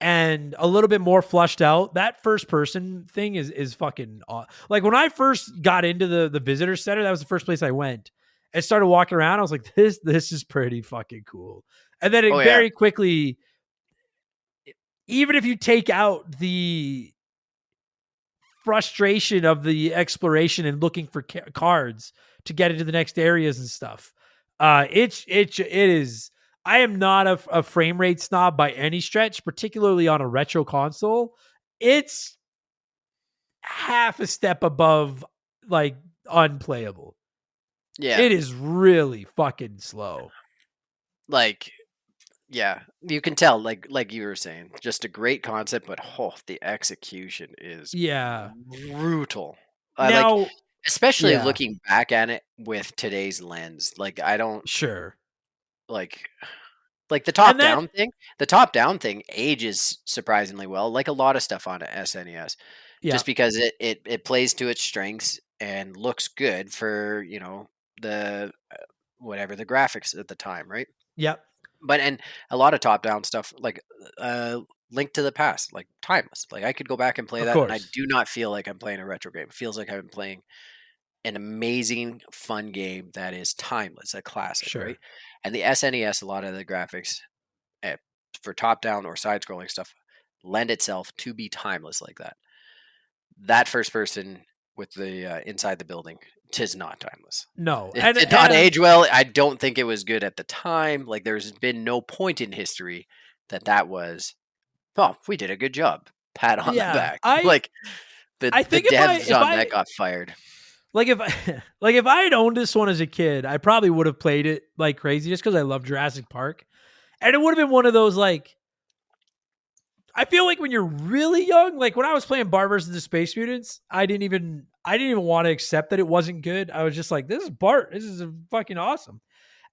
Speaker 1: and a little bit more flushed out, that first person thing is fucking like when I first got into the visitor center, that was the first place I went and started walking around. I was like, this is pretty fucking cool. And then it
Speaker 4: Oh yeah,
Speaker 1: very quickly, even if you take out the frustration of the exploration and looking for cards to get into the next areas and stuff. It is. I am not a frame rate snob by any stretch, particularly on a retro console. It's half a step above like unplayable.
Speaker 4: yeah.
Speaker 1: It is really fucking slow.
Speaker 4: Like, yeah, you can tell. Like you were saying, just a great concept, but the execution is
Speaker 1: Yeah.
Speaker 4: brutal. I like,
Speaker 1: Now,
Speaker 4: especially
Speaker 1: yeah,
Speaker 4: looking back at it with today's lens. Like, I don't
Speaker 1: sure.
Speaker 4: like. Like
Speaker 1: And that,
Speaker 4: the top down thing ages surprisingly well, like a lot of stuff on a SNES,
Speaker 1: yeah,
Speaker 4: just because it plays to its strengths and looks good for the whatever the graphics at the time, right?
Speaker 1: yeah,
Speaker 4: And a lot of top down stuff like Link to the Past, like timeless. Like I could go back and play
Speaker 1: of
Speaker 4: that, and I
Speaker 1: course,
Speaker 4: do not feel like I'm playing a retro game. It feels like I'm playing an amazing, fun game that is timeless, a classic, right?
Speaker 1: sure.
Speaker 4: And the SNES, a lot of the graphics eh, for top down or side scrolling stuff lend itself to be timeless like that. That first person with the inside the building, tis not timeless.
Speaker 1: No,
Speaker 4: It
Speaker 1: and
Speaker 4: did not
Speaker 1: and
Speaker 4: age well. I don't think it was good at the time. Like there's been no point in history that was. Oh, we did a good job. Pat on the
Speaker 1: yeah,
Speaker 4: back. Like
Speaker 1: I
Speaker 4: the
Speaker 1: think
Speaker 4: devs on that got fired.
Speaker 1: like if I like if I had owned this one as a kid, I probably would have played it like crazy just because I love Jurassic Park. And it would have been one of those like I feel like when you're really young, like when I was playing Bart versus the Space Mutants, I didn't even want to accept that it wasn't good. I was just like, this is Bart. This is fucking awesome.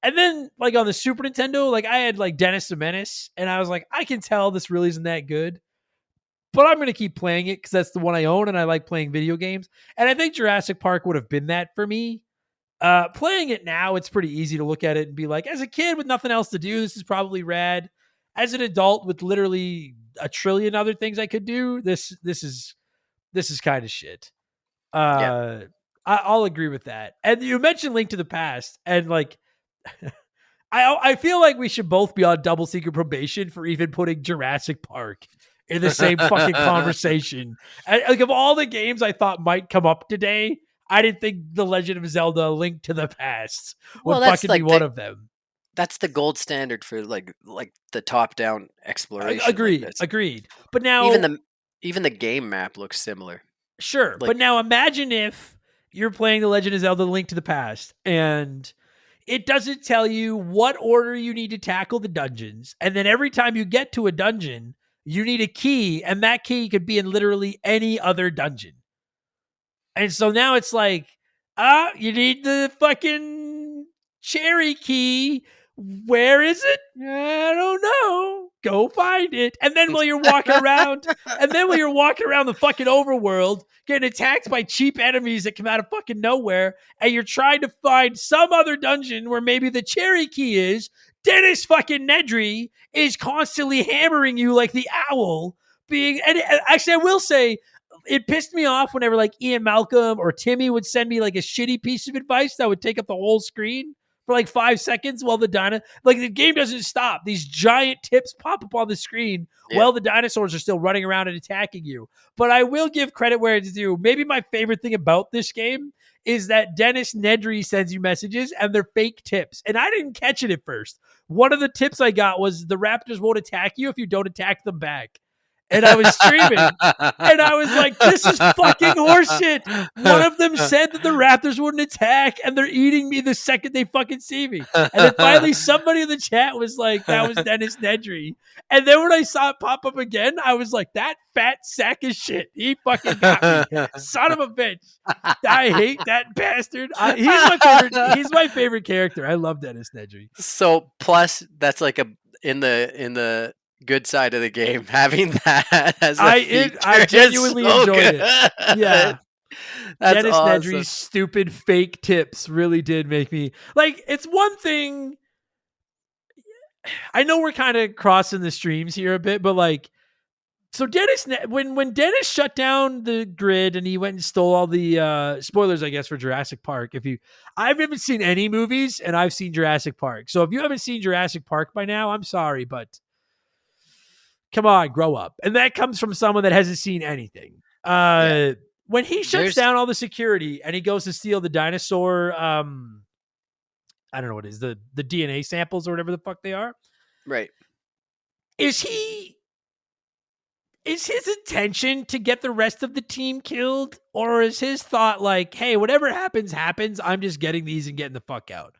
Speaker 1: And then like on the Super Nintendo, like I had like Dennis the Menace, and I was like, I can tell this really isn't that good. But I'm going to keep playing it because that's the one I own and I like playing video games. And I think Jurassic Park would have been that for me. Playing it now, it's pretty easy to look at it and be like, as a kid with nothing else to do, this is probably rad. As an adult with literally a trillion other things I could do, this is kind of shit.
Speaker 4: Yeah.
Speaker 1: I'll agree with that. And you mentioned Link to the Past, and like, I feel like we should both be on double secret probation for even putting Jurassic Park in the same fucking conversation. And, like of all the games I thought might come up today, I didn't think The Legend of Zelda: Link to the Past would
Speaker 4: Well, that's
Speaker 1: fucking be
Speaker 4: like
Speaker 1: one of them.
Speaker 4: that's the gold standard for like the top down exploration. Like
Speaker 1: Agreed,
Speaker 4: this.
Speaker 1: agreed. But now,
Speaker 4: Even the game map looks similar.
Speaker 1: sure.
Speaker 4: Like
Speaker 1: But now imagine if you're playing The Legend of Zelda: Link to the Past and it doesn't tell you what order you need to tackle the dungeons. And then every time you get to a dungeon, you need a key, and that key could be in literally any other dungeon. And so now it's like, you need the fucking cherry key. Where is it? I don't know. Go find it. And then while you're walking around, the fucking overworld, getting attacked by cheap enemies that come out of fucking nowhere, and you're trying to find some other dungeon where maybe the cherry key is, Dennis fucking Nedry is constantly hammering you like the owl. And actually, I will say, it pissed me off whenever like Ian Malcolm or Timmy would send me like a shitty piece of advice that would take up the whole screen for like 5 seconds while the the game doesn't stop. These giant tips pop up on the screen while the dinosaurs are still running around and attacking you. But I will give credit where it's due. Maybe my favorite thing about this game is that Dennis Nedry sends you messages and they're fake tips. And I didn't catch it at first. One of the tips I got was the raptors won't attack you if you don't attack them back. and I was streaming. And I was like, this is fucking horseshit. One of them said that the raptors wouldn't attack and they're eating me the second they fucking see me. And then finally somebody in the chat was like, that was Dennis Nedry. And then when I saw it pop up again, I was like, that fat sack of shit. He fucking got me. Son of a bitch. I hate that bastard. He's my favorite character. I love Dennis Nedry.
Speaker 4: So plus that's like in the good side of the game, having that as a feature
Speaker 1: I genuinely
Speaker 4: is so
Speaker 1: enjoyed
Speaker 4: good.
Speaker 1: it. Yeah.
Speaker 4: That's
Speaker 1: Dennis
Speaker 4: awesome.
Speaker 1: Nedry's stupid fake tips really did make me like. It's one thing. I know we're kind of crossing the streams here a bit, but like, so when Dennis shut down the grid and he went and stole all the spoilers, I guess, for Jurassic Park. I haven't seen any movies, and I've seen Jurassic Park. So if you haven't seen Jurassic Park by now, I'm sorry, but come on, grow up. And that comes from someone that hasn't seen anything. When he shuts down all the security and he goes to steal the dinosaur, I don't know what it is, the DNA samples or whatever the fuck they are.
Speaker 4: Right.
Speaker 1: Is his intention to get the rest of the team killed, or is his thought like, hey, whatever happens, I'm just getting these and getting the fuck out?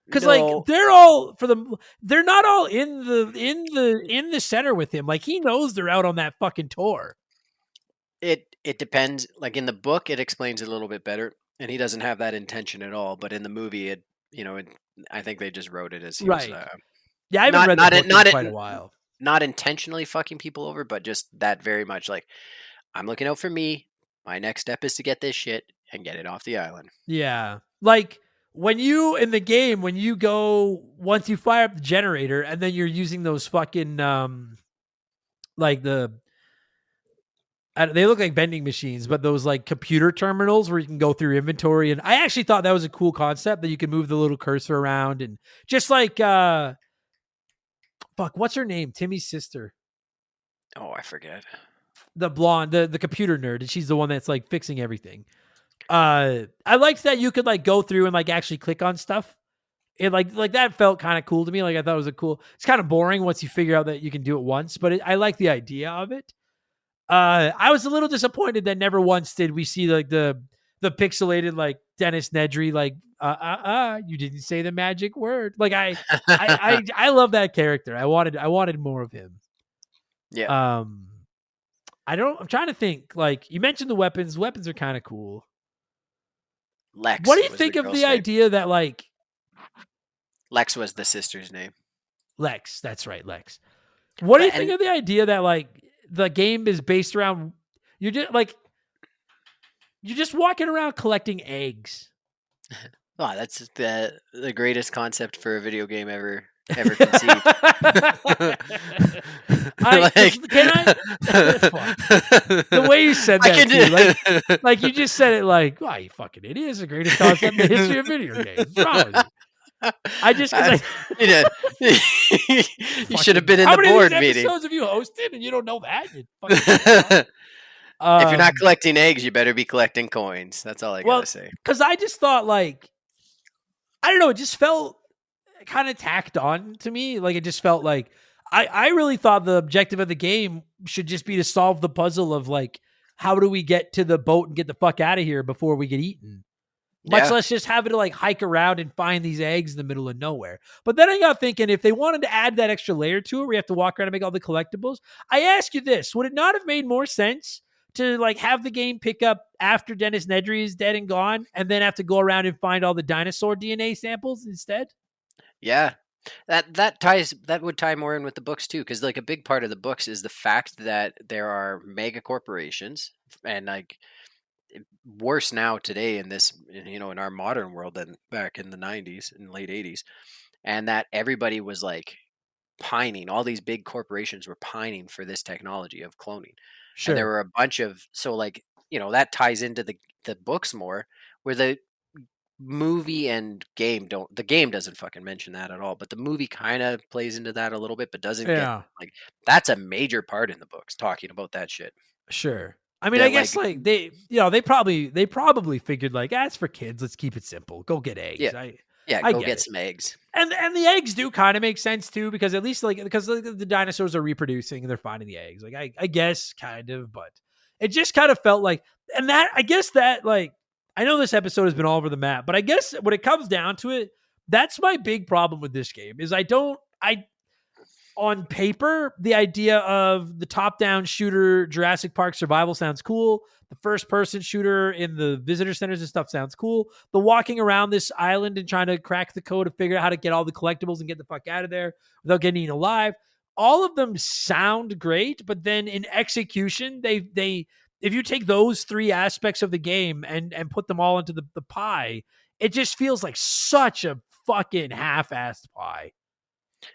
Speaker 1: Because like they're not all in the center with him. Like he knows they're out on that fucking tour.
Speaker 4: It depends. Like in the book, it explains it a little bit better, and he doesn't have that intention at all. But in the movie, I think they just wrote it as he was.
Speaker 1: Yeah, I haven't read the book in quite a while.
Speaker 4: Not intentionally fucking people over, but just that very much like, I'm looking out for me. My next step is to get this shit and get it off the island.
Speaker 1: Yeah. Like when in the game, once you fire up the generator and then you're using those fucking, like they look like vending machines, but those like computer terminals where you can go through inventory. And I actually thought that was a cool concept that you can move the little cursor around and just like, what's her name? Timmy's sister.
Speaker 4: Oh, I forget.
Speaker 1: The blonde, the computer nerd, and she's the one that's like fixing everything. I liked that you could like go through and like actually click on stuff. It like that felt kind of cool to me. Like I thought it was it's kind of boring once you figure out that you can do it once, but I like the idea of it. I was a little disappointed that never once did we see like the pixelated like Dennis Nedry like you didn't say the magic word. Like I love that character. I wanted more of him.
Speaker 4: Yeah.
Speaker 1: I'm trying to think. Like you mentioned the weapons. Weapons are kind of cool.
Speaker 4: Lex.
Speaker 1: What do you think of the idea that like
Speaker 4: Lex was the sister's name?
Speaker 1: Lex. That's right, Lex. What do you think of the idea that like the game is based around you're just walking around collecting eggs?
Speaker 4: Oh, that's the greatest concept for a video game ever conceived.
Speaker 1: The way you said that, too, like you just said it like, "Oh, you fucking idiot! It's the greatest concept in the history of video games." What's wrong with you?
Speaker 4: You should have been in the board meeting.
Speaker 1: How many episodes have you hosted and you don't know that?
Speaker 4: If you're not collecting eggs, you better be collecting coins. That's all I gotta say.
Speaker 1: Because I just thought like, I don't know, it just felt kind of tacked on to me. Like it just felt like I really thought the objective of the game should just be to solve the puzzle of like, how do we get to the boat and get the fuck out of here before we get eaten? Much less just having to like hike around and find these eggs in the middle of nowhere. But then I got thinking, if they wanted to add that extra layer to it, where you have to walk around and make all the collectibles, I ask you this, would it not have made more sense to like have the game pick up after Dennis Nedry is dead and gone and then have to go around and find all the dinosaur DNA samples instead?
Speaker 4: Yeah. That would tie more in with the books too, because like a big part of the books is the fact that there are mega corporations, and like worse now today in this, in our modern world than back in the 90s and late 80s, and that everybody was like pining, all these big corporations were pining for this technology of cloning. Sure. And there were a bunch of, so like, that ties into the books more, where the movie and game the game doesn't fucking mention that at all, but the movie kind of plays into that a little bit, but doesn't get like, that's a major part in the books talking about that shit.
Speaker 1: Sure. I mean, I guess like they probably figured like, it's for kids. Let's keep it simple. Go get eggs.
Speaker 4: Yeah. Yeah,
Speaker 1: I
Speaker 4: go
Speaker 1: get
Speaker 4: get
Speaker 1: it.
Speaker 4: some eggs.
Speaker 1: And the eggs do kind of make sense too, because at least because the dinosaurs are reproducing and they're finding the eggs. Like I guess kind of, but it just kind of felt like, and that I guess that like I know this episode has been all over the map, but I guess when it comes down to it, that's my big problem with this game is I on paper, the idea of the top-down shooter Jurassic Park survival sounds cool. The first-person shooter in the visitor centers and stuff sounds cool. The walking around this island and trying to crack the code to figure out how to get all the collectibles and get the fuck out of there without getting eaten alive. All of them sound great, but then in execution, they if you take those three aspects of the game and put them all into the pie, it just feels like such a fucking half-assed pie.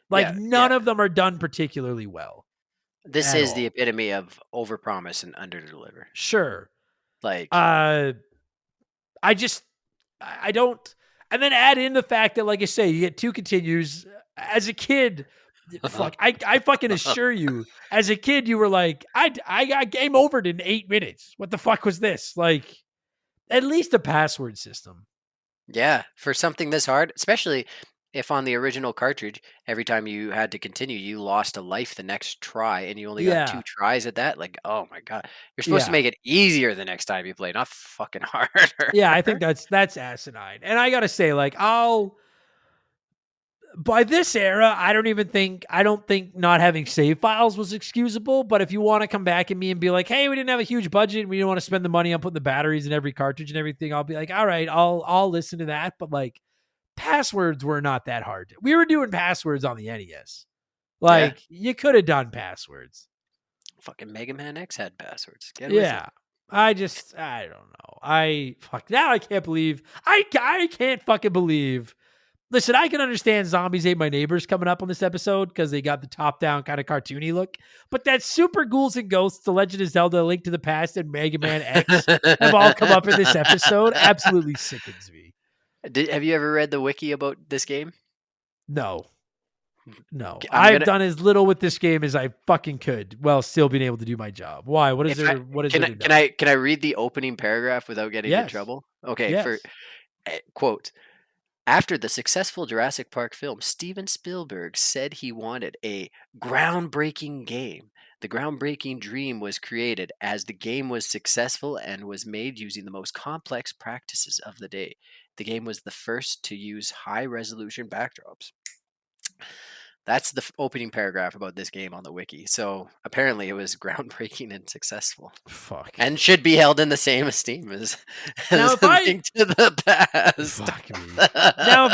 Speaker 1: Like none of them are done particularly well.
Speaker 4: This
Speaker 1: at
Speaker 4: is
Speaker 1: all.
Speaker 4: the epitome of overpromise and underdeliver.
Speaker 1: Sure.
Speaker 4: Like,
Speaker 1: I don't. And then add in the fact that, like I say, you get two continues. As a kid, fuck, I fucking assure you, as a kid, you were like, I got game overed in 8 minutes. What the fuck was this? Like, at least a password system.
Speaker 4: yeah, for something this hard, especially if on the original cartridge, every time you had to continue, you lost a life the next try, and you only got 2 tries at that. Like, oh my god, you're supposed to make it easier the next time you play, not fucking harder.
Speaker 1: Yeah, I think that's asinine. And I gotta say, like, by this era, I don't think not having save files was excusable. But if you want to come back at me and be like, hey, we didn't have a huge budget and we didn't want to spend the money on putting the batteries in every cartridge and everything, I'll be like, all right, I'll listen to that. But like, passwords were not that hard. We were doing passwords on the NES. Like, you could have done passwords.
Speaker 4: Fucking Mega Man X had passwords. Get
Speaker 1: Yeah.
Speaker 4: with it.
Speaker 1: I don't know. Now I can't believe I can't fucking believe. Listen, I can understand Zombies Ate My Neighbors coming up on this episode because they got the top-down kind of cartoony look. But that Super Ghouls and Ghosts, The Legend of Zelda, A Link to the Past, and Mega Man X have all come up in this episode. Absolutely sickens me.
Speaker 4: Have you ever read the wiki about this game?
Speaker 1: No. I've done as little with this game as I fucking could while still being able to do my job. Why? What is there?
Speaker 4: Can I read the opening paragraph without getting in trouble? Okay.
Speaker 1: Yes.
Speaker 4: For quote. After the successful Jurassic Park film, Steven Spielberg said he wanted a groundbreaking game. The groundbreaking dream was created as the game was successful and was made using the most complex practices of the day. The game was the first to use high-resolution backdrops. That's the opening paragraph about this game on the wiki. So apparently it was groundbreaking and successful.
Speaker 1: Fuck.
Speaker 4: And should be held in the same esteem as
Speaker 1: now, if
Speaker 4: Link to the Past.
Speaker 1: Fuck me. Now, if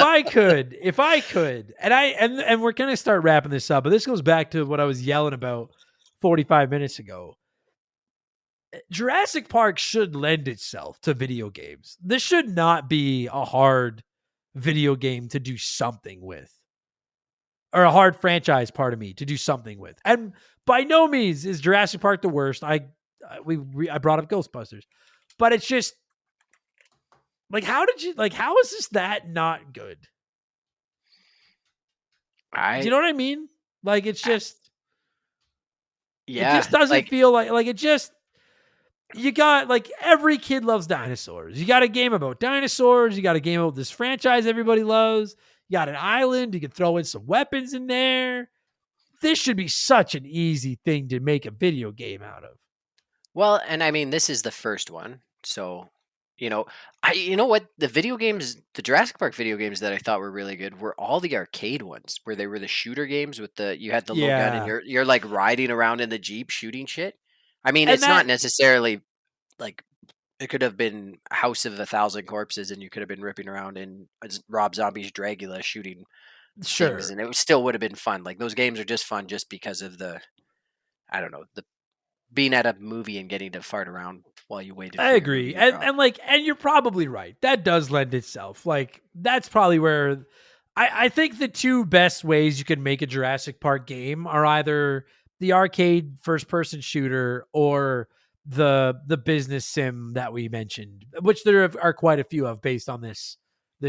Speaker 1: I could, and we're gonna start wrapping this up, but this goes back to what I was yelling about 45 minutes ago. Jurassic Park should lend itself to video games. This should not be a hard video game to do something with. Or a hard franchise, part of me, to do something with. And by no means is Jurassic Park the worst. I brought up Ghostbusters. But it's just like, how is this that not good? Do you know what I mean? Like, it's just it just doesn't feel like it just, you got, like, every kid loves dinosaurs. You got a game about dinosaurs. You got a game about this franchise everybody loves. You got an island. You can throw in some weapons in there. This should be such an easy thing to make a video game out of.
Speaker 4: Well, and I mean, this is the first one. So, you know what? The video games, the Jurassic Park video games that I thought were really good were all the arcade ones where they were the shooter games with you had the low gun and you're like riding around in the Jeep shooting shit. I mean, it's not necessarily like, it could have been House of 1,000 Corpses, and you could have been ripping around in Rob Zombie's Dragula shooting things, and it still would have been fun. Like, those games are just fun just because of the being at a movie and getting to fart around while you waited.
Speaker 1: I agree, and you're probably right. That does lend itself. Like, that's probably where I think the two best ways you can make a Jurassic Park game are either the arcade first-person shooter or the business sim that we mentioned, which there are quite a few of based on this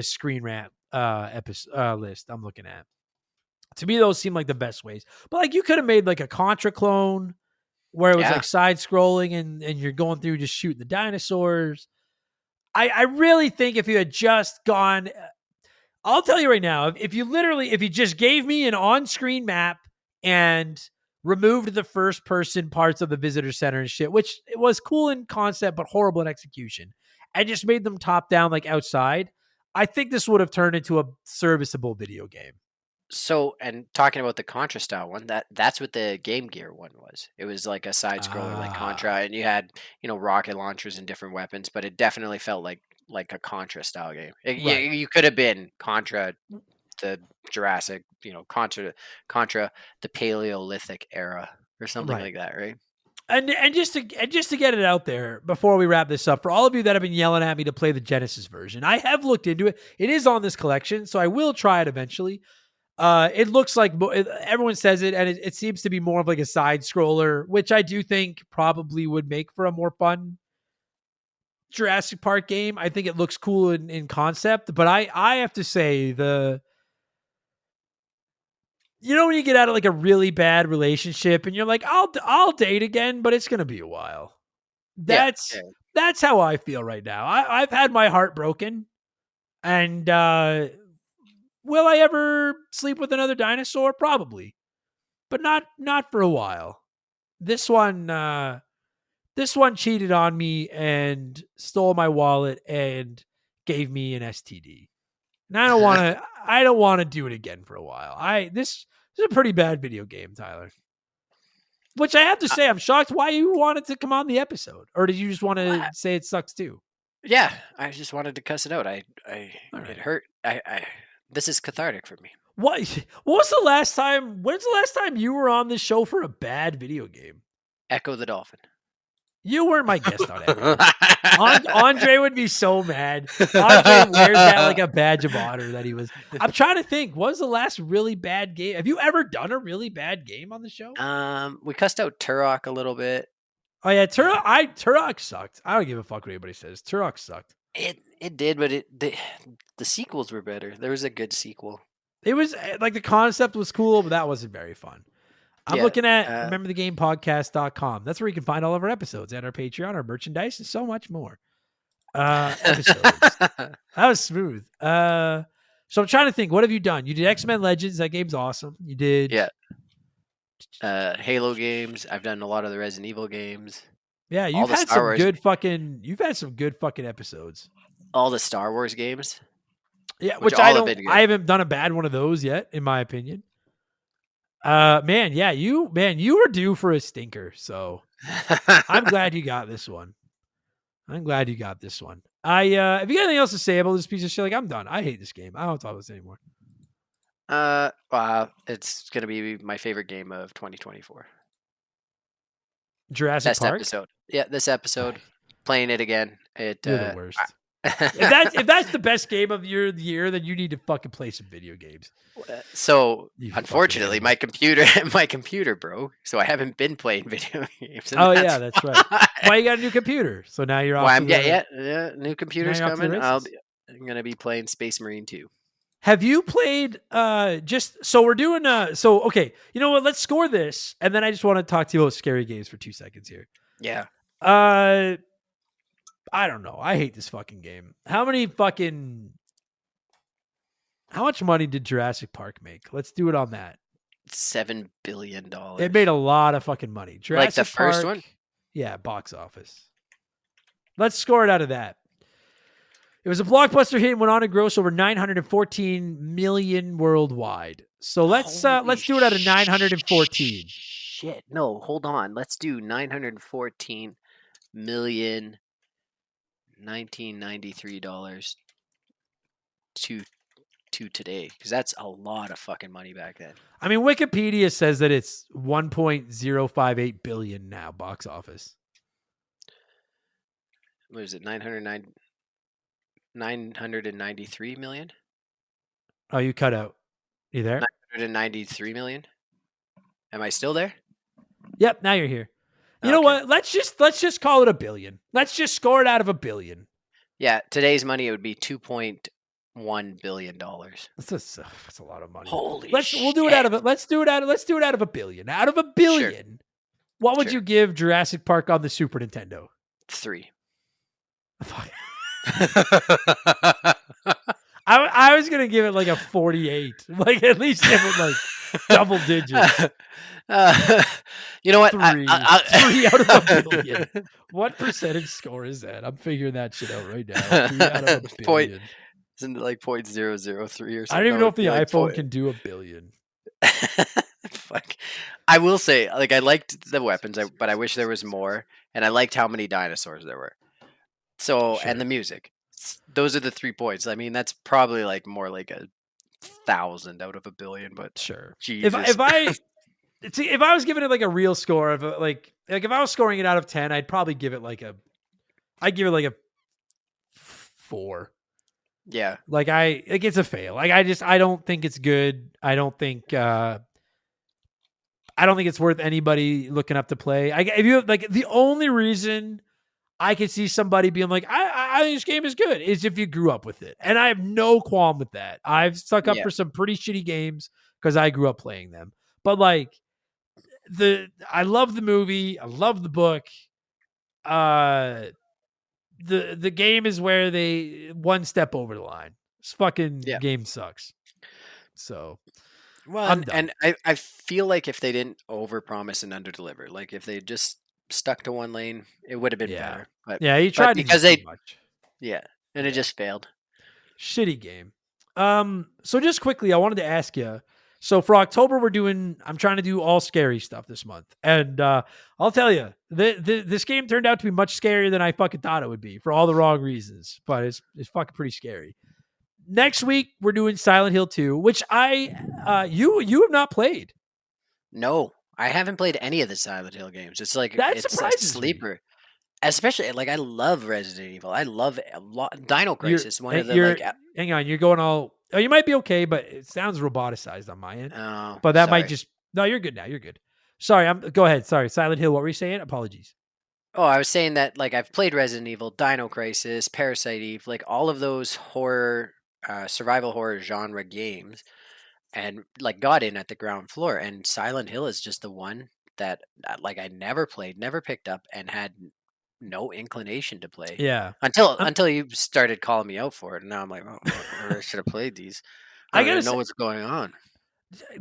Speaker 1: Screen Rant list I'm looking at. To me, those seem like the best ways. But like, you could have made like a Contra clone where it was like side scrolling and you're going through just shooting the dinosaurs. I really think if you had just gone, I'll tell you right now, if you just gave me an on-screen map and removed the first-person parts of the visitor center and shit, which it was cool in concept but horrible in execution, and just made them top-down like outside, I think this would have turned into a serviceable video game.
Speaker 4: So, and talking about the Contra style one, that's what the Game Gear one was. It was like a side scroller like Contra, and you had rocket launchers and different weapons, but it definitely felt like a Contra style game. You could have been Contra, the Jurassic, Contra the Paleolithic era or something like that, right?
Speaker 1: And just to get it out there before we wrap this up, for all of you that have been yelling at me to play the Genesis version, I have looked into it. It is on this collection, so I will try it eventually. It looks like everyone says it, and it seems to be more of like a side scroller, which I do think probably would make for a more fun Jurassic Park game. I think it looks cool in concept, but I have to say when you get out of like a really bad relationship and you're like, I'll date again, but it's gonna be a while. That's how I feel right now. I've had my heart broken, and will I ever sleep with another dinosaur? Probably, but not for a while. This one cheated on me and stole my wallet and gave me an STD. And I don't want to do it again for a while. This is a pretty bad video game, Tyler. Which I have to say, I'm shocked why you wanted to come on the episode, or did you just want to say it sucks too?
Speaker 4: Yeah, I just wanted to cuss it out. It hurt. This is cathartic for me.
Speaker 1: When's the last time you were on this show for a bad video game?
Speaker 4: Echo the Dolphin.
Speaker 1: You weren't my guest on Echo. Andre would be so mad. Andre wears that like a badge of honor that he was. I'm trying to think. What was the last really bad game? Have you ever done a really bad game on the show?
Speaker 4: We cussed out Turok a little bit.
Speaker 1: Oh yeah, Turok sucked. I don't give a fuck what anybody says. Turok sucked.
Speaker 4: It did, but the sequels were better. There was a good sequel.
Speaker 1: It was like the concept was cool, but that wasn't very fun. I'm looking at rememberthegamepodcast.com. That's where you can find all of our episodes and our Patreon, our merchandise, and so much more. Episodes. That was smooth. So I'm trying to think, what have you done? You did X-Men Legends. That game's awesome. You did
Speaker 4: Halo games. I've done a lot of the Resident Evil games.
Speaker 1: Yeah, you've had some good fucking episodes.
Speaker 4: All the Star Wars games.
Speaker 1: Yeah, which I haven't done a bad one of those yet, in my opinion. You were due for a stinker, so I'm glad you got this one. Have you got anything else to say about this piece of shit? Like, I'm done. I hate this game. I don't talk about this anymore.
Speaker 4: It's gonna be my favorite game of 2024.
Speaker 1: Jurassic Park
Speaker 4: episode. Yeah, this episode. Playing it again.
Speaker 1: You're the worst. if that's the best game of the year, then you need to fucking play some video games.
Speaker 4: So unfortunately, my computer broke, so I haven't been playing video games.
Speaker 1: Yeah, that's right. Well, you got a new computer, so now you're off.
Speaker 4: New computer's coming. I'm gonna be playing Space Marine 2.
Speaker 1: Have you played we're doing okay, you know what, let's score this, and then I just want to talk to you about scary games for 2 seconds here.
Speaker 4: Yeah.
Speaker 1: I don't know. I hate this fucking game. How much money did Jurassic Park make? Let's do it on that.
Speaker 4: $7 billion.
Speaker 1: It made a lot of fucking money. Jurassic
Speaker 4: like the first
Speaker 1: Park,
Speaker 4: one?
Speaker 1: Yeah, box office. Let's score it out of that. It was a blockbuster hit and went on to gross over 914 million worldwide. So let's do it out of 914.
Speaker 4: Shit. No, hold on. Let's do 914 million $1993 to today, because that's a lot of fucking money back then.
Speaker 1: I mean, Wikipedia says that it's 1.058 billion now box office.
Speaker 4: What is it? 993 million?
Speaker 1: Oh, you cut out. You there?
Speaker 4: 993 million. Am I still there?
Speaker 1: Yep, now you're here. You know what? Let's just call it a billion. Let's just score it out of a billion.
Speaker 4: Yeah, today's money, it would be $2.1 billion.
Speaker 1: That's a lot of money.
Speaker 4: Holy shit.
Speaker 1: We'll do it out of it. Let's do it out of a billion. Out of a billion. Sure. What would you give Jurassic Park on the Super Nintendo?
Speaker 4: 3.
Speaker 1: I was gonna give it like a 48. Like at least give it like double digits.
Speaker 4: Uh, you know what?
Speaker 1: Three out of a billion. What percentage score is that? I'm figuring that shit out right now. 3 out of a
Speaker 4: point
Speaker 1: billion.
Speaker 4: isn't it like 0.003 or
Speaker 1: I don't
Speaker 4: something?
Speaker 1: even
Speaker 4: No,
Speaker 1: know if
Speaker 4: it'd
Speaker 1: the
Speaker 4: be like
Speaker 1: iPhone
Speaker 4: point.
Speaker 1: can do a billion.
Speaker 4: Fuck. I will say, like, I liked the weapons, but I wish there was more, and I liked how many dinosaurs there were. So, and
Speaker 1: Sure.
Speaker 4: the music. Those are the 3 points. I mean, that's probably like more like 1,000 out of a billion, but
Speaker 1: Sure.
Speaker 4: Jesus.
Speaker 1: If I was giving it like a real score of like if I was scoring it out of 10, I'd probably give it like a 4.
Speaker 4: Yeah.
Speaker 1: Like it's a fail. Like I don't think it's good. I don't think it's worth anybody looking up to play. If you like the only reason I could see somebody being like, I think this game is good is if you grew up with it. And I have no qualm with that. I've stuck up
Speaker 4: Yeah.
Speaker 1: for some pretty shitty games because I grew up playing them. But like I love the movie. I love the book. The game is where they one step over the line. This fucking
Speaker 4: Yeah.
Speaker 1: game sucks. So
Speaker 4: Well,
Speaker 1: I'm
Speaker 4: and
Speaker 1: done.
Speaker 4: I feel like if they didn't overpromise and underdeliver, like if they just stuck to one lane, it would have been
Speaker 1: Yeah.
Speaker 4: better. But
Speaker 1: Yeah, he tried to do
Speaker 4: because
Speaker 1: too
Speaker 4: they,
Speaker 1: much.
Speaker 4: yeah, and it
Speaker 1: Yeah.
Speaker 4: just failed.
Speaker 1: Shitty game. So just quickly, I wanted to ask you. So for October, I'm trying to do all scary stuff this month. And I'll tell you, this game turned out to be much scarier than I fucking thought it would be for all the wrong reasons. But it's fucking pretty scary. Next week, we're doing Silent Hill 2, which you have not played.
Speaker 4: No, I haven't played any of the Silent Hill games. It's like
Speaker 1: That
Speaker 4: it's a
Speaker 1: surprises me.
Speaker 4: sleeper. Especially like I love Resident Evil. I love a lot. Dino
Speaker 1: You're
Speaker 4: Crisis, one of the
Speaker 1: you're
Speaker 4: like.
Speaker 1: hang on, you're going all oh, you might be okay, but it sounds roboticized on my end.
Speaker 4: Oh,
Speaker 1: But that might
Speaker 4: sorry.
Speaker 1: just no, you're good now. You're good. Sorry, go ahead. Sorry. Silent Hill, what were you saying? Apologies.
Speaker 4: Oh, I was saying that like I've played Resident Evil, Dino Crisis, Parasite Eve, like all of those horror, survival horror genre games, and like got in at the ground floor. And Silent Hill is just the one that like I never played, never picked up, and had no inclination to play
Speaker 1: Yeah. I'm
Speaker 4: until you started calling me out for it. And now I'm like, oh, I should have played these. I
Speaker 1: I
Speaker 4: don't
Speaker 1: gotta
Speaker 4: even know
Speaker 1: say,
Speaker 4: what's going on.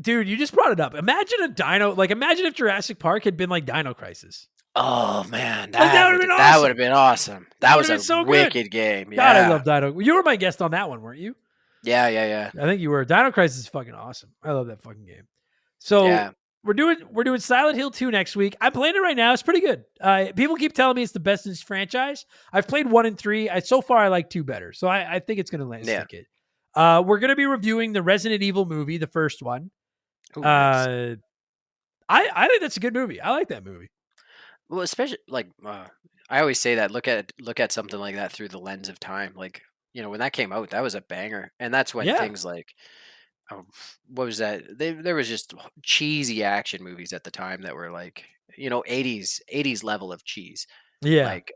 Speaker 1: dude, you just brought it up. Imagine if Jurassic Park had been like Dino Crisis.
Speaker 4: Oh man,
Speaker 1: Like that would have been
Speaker 4: that would have
Speaker 1: awesome.
Speaker 4: been awesome.
Speaker 1: That
Speaker 4: That
Speaker 1: would
Speaker 4: was
Speaker 1: have been
Speaker 4: a
Speaker 1: so good.
Speaker 4: wicked game.
Speaker 1: God, I
Speaker 4: Yeah,
Speaker 1: love Dino. You were my guest on that one, weren't you?
Speaker 4: yeah.
Speaker 1: I think you were. Dino Crisis is fucking awesome. I love that fucking game. So
Speaker 4: Yeah.
Speaker 1: we're doing Silent Hill 2 next week. I'm playing it right now. It's pretty good. People keep telling me it's the best in this franchise. I've played 1 and 3. So far I like 2 better. So I think it's gonna land
Speaker 4: Yeah.
Speaker 1: stick it. We're gonna be reviewing the Resident Evil movie, the first one.
Speaker 4: Oh, nice.
Speaker 1: I think that's a good movie. I like that movie.
Speaker 4: Well, especially like I always say that look at something like that through the lens of time. Like when that came out, that was a banger, and that's when
Speaker 1: Yeah.
Speaker 4: things like oh, what was that? There was just cheesy action movies at the time that were like 80s level of cheese,
Speaker 1: Yeah.
Speaker 4: like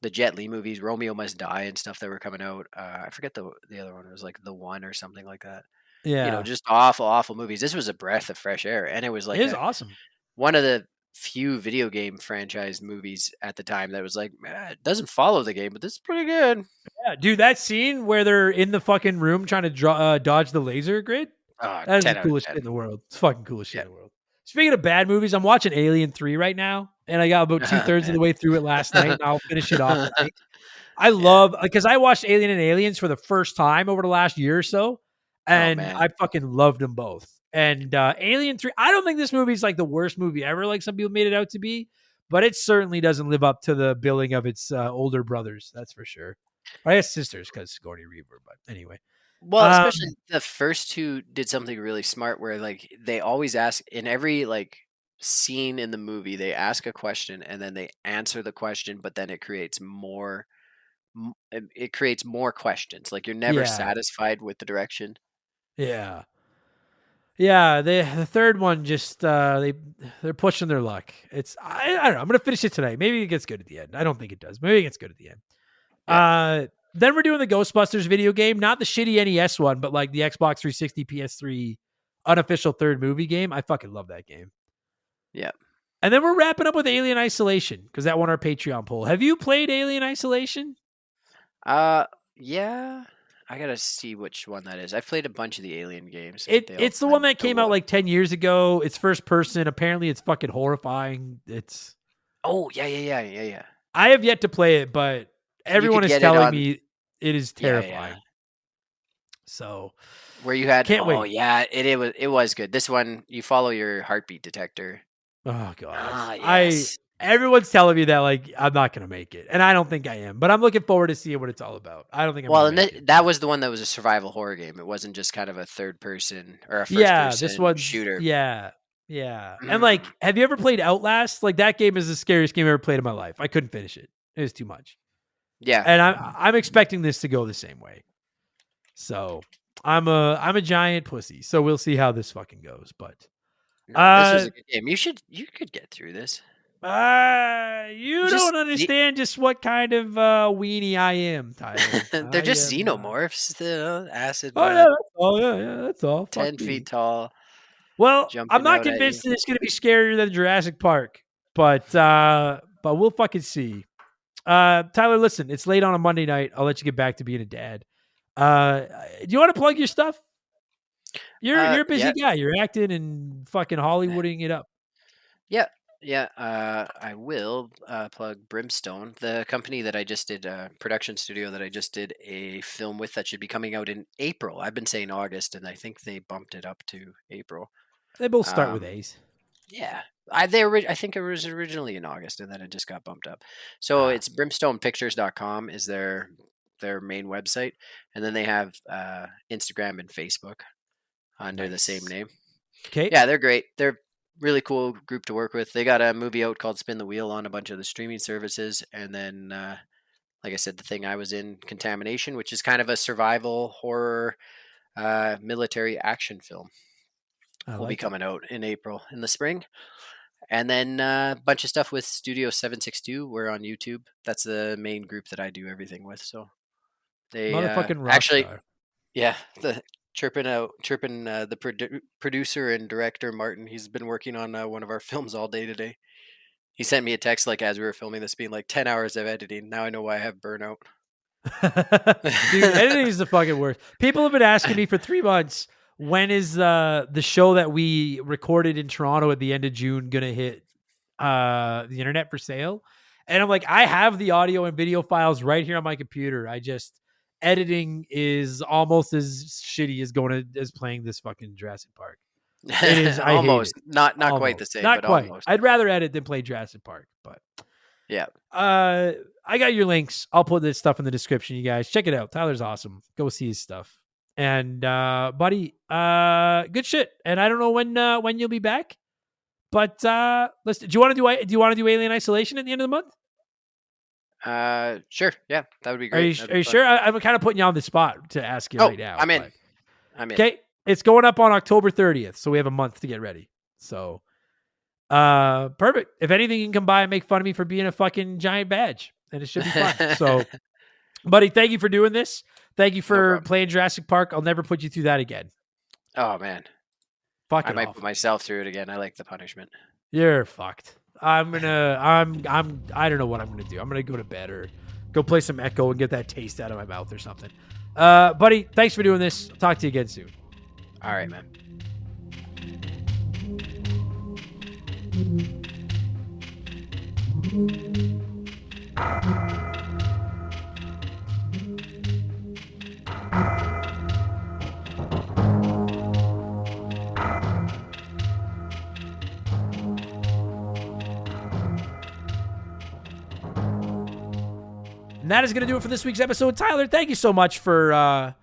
Speaker 4: the Jet Li movies, Romeo Must Die, and stuff that were coming out. I forget the other one. It was like The One or something like that.
Speaker 1: Yeah.
Speaker 4: Just awful movies. This was a breath of fresh air, and it was
Speaker 1: It
Speaker 4: like
Speaker 1: is awesome.
Speaker 4: one of the few video game franchise movies at the time that was like, it doesn't follow the game, but this is pretty good.
Speaker 1: Yeah, dude, that scene where they're in the fucking room trying to dodge the laser grid, that is the
Speaker 4: 10 out of
Speaker 1: coolest
Speaker 4: 10.
Speaker 1: shit in the world. It's fucking coolest shit
Speaker 4: Yeah.
Speaker 1: in the world. Speaking of bad movies, I'm watching Alien 3 right now, and I got about 2/3 of the way through it last night, and I'll finish it off tonight. I
Speaker 4: Yeah.
Speaker 1: love because I watched Alien and Aliens for the first time over the last year or so,
Speaker 4: Oh
Speaker 1: and
Speaker 4: man.
Speaker 1: I fucking loved them both. And Alien 3, I don't think this movie is like the worst movie ever, like some people made it out to be, but it certainly doesn't live up to the billing of its older brothers. That's for sure. I guess sisters because Sigourney Weaver, but anyway.
Speaker 4: Well, especially the first two did something really smart where like they always ask in every like scene in the movie, they ask a question and then they answer the question, but then it creates it creates more questions. Like you're never
Speaker 1: Yeah,
Speaker 4: satisfied with the direction.
Speaker 1: yeah, yeah. The third one just they're pushing their luck. I don't know. I'm gonna finish it tonight. Maybe it gets good at the end. I don't think it does. Maybe it gets good at the end.
Speaker 4: Yeah.
Speaker 1: Then we're doing the Ghostbusters video game, not the shitty NES one, but like the Xbox 360, PS3 unofficial third movie game. I fucking love that game.
Speaker 4: Yeah.
Speaker 1: And then we're wrapping up with Alien Isolation because that won our Patreon poll. Have you played Alien Isolation?
Speaker 4: Yeah. I gotta see which one that is. I've played a bunch of the Alien games. But
Speaker 1: It's the one that came out like 10 years ago. It's first person. Apparently, it's fucking horrifying.
Speaker 4: Oh yeah.
Speaker 1: I have yet to play it, but everyone is telling me it is terrifying.
Speaker 4: Yeah.
Speaker 1: So
Speaker 4: where you had
Speaker 1: can't wait.
Speaker 4: Yeah, it was good. This one you follow your heartbeat detector.
Speaker 1: Oh god.
Speaker 4: Yes.
Speaker 1: Everyone's telling me that like I'm not gonna make it, and I don't think I am. But I'm looking forward to seeing what it's all about. I don't think I'm.
Speaker 4: Well, and that was the one that was a survival horror game. It wasn't just kind of a third person or a first person
Speaker 1: this one's,
Speaker 4: shooter.
Speaker 1: Yeah. And like, have you ever played Outlast? Like that game is the scariest game I've ever played in my life. I couldn't finish it. It was too much.
Speaker 4: Yeah.
Speaker 1: And I'm expecting this to go the same way. So I'm a giant pussy. So we'll see how this fucking goes. But
Speaker 4: this is a good game. You could get through this.
Speaker 1: You don't understand just what kind of weenie I am, Tyler.
Speaker 4: They're just xenomorphs, acid.
Speaker 1: Yeah, that's all.
Speaker 4: 10 feet tall.
Speaker 1: Well, I'm not convinced that it's going to be scarier than Jurassic Park, but we'll fucking see. Tyler, listen, it's late on a Monday night. I'll let you get back to being a dad. Do you want to plug your stuff? You're a busy guy. You're acting and fucking Hollywooding it up.
Speaker 4: Yeah, I will plug Brimstone, the company that I just did, production studio that I just did a film with that should be coming out in April. I've been saying August, and I think they bumped it up to April.
Speaker 1: They both start with A's.
Speaker 4: Yeah, I think it was originally in August, and then it just got bumped up. So it's brimstonepictures.com is their main website, and then they have Instagram and Facebook under the same name.
Speaker 1: Okay.
Speaker 4: Yeah, they're great. They're really cool group to work with. They got a movie out called Spin the Wheel on a bunch of the streaming services, and then like I said, the thing I was in, Contamination, which is kind of a survival horror military action film, will be coming out in April in the spring. And then a bunch of stuff with Studio 762. We're on YouTube. That's the main group that I do everything with. So they
Speaker 1: motherfucking rock
Speaker 4: actually
Speaker 1: star.
Speaker 4: Yeah, chirping the producer and director Martin. He's been working on one of our films all day today. He sent me a text like as we were filming this, being like 10 hours of editing. Now I know why I have burnout.
Speaker 1: Dude, editing is the fucking worst. People have been asking me for 3 months, when is the show that we recorded in Toronto at the end of June gonna hit the internet for sale? And I'm like, I have the audio and video files right here on my computer. Editing is almost as shitty as playing this fucking Jurassic Park. It is
Speaker 4: almost not
Speaker 1: almost.
Speaker 4: Quite the same,
Speaker 1: not
Speaker 4: but
Speaker 1: quite.
Speaker 4: Almost.
Speaker 1: I'd rather edit than play Jurassic Park, but
Speaker 4: yeah.
Speaker 1: I got your links. I'll put this stuff in the description. You guys check it out. Tyler's awesome. Go see his stuff. And buddy, good shit. And I don't know when you'll be back, but let's. Do you want to do Alien Isolation at the end of the month?
Speaker 4: Sure. Yeah, that would be great.
Speaker 1: Are you sure? I'm kind of putting you on the spot to ask you right now.
Speaker 4: I'm in.
Speaker 1: Okay, it's going up on October 30th, so we have a month to get ready. So, perfect. If anything, you can come by and make fun of me for being a fucking giant badge, and it should be fun. So, buddy, thank you for doing this. Thank you for playing Jurassic Park. I'll never put you through that again.
Speaker 4: Oh man, I might put myself through it again. I like the punishment.
Speaker 1: You're fucked. I don't know what I'm gonna do. I'm gonna go to bed or go play some Echo and get that taste out of my mouth or something. Buddy, thanks for doing this. I'll talk to you again soon.
Speaker 4: All right, man.
Speaker 1: And that is going to do it for this week's episode. Tyler, thank you so much for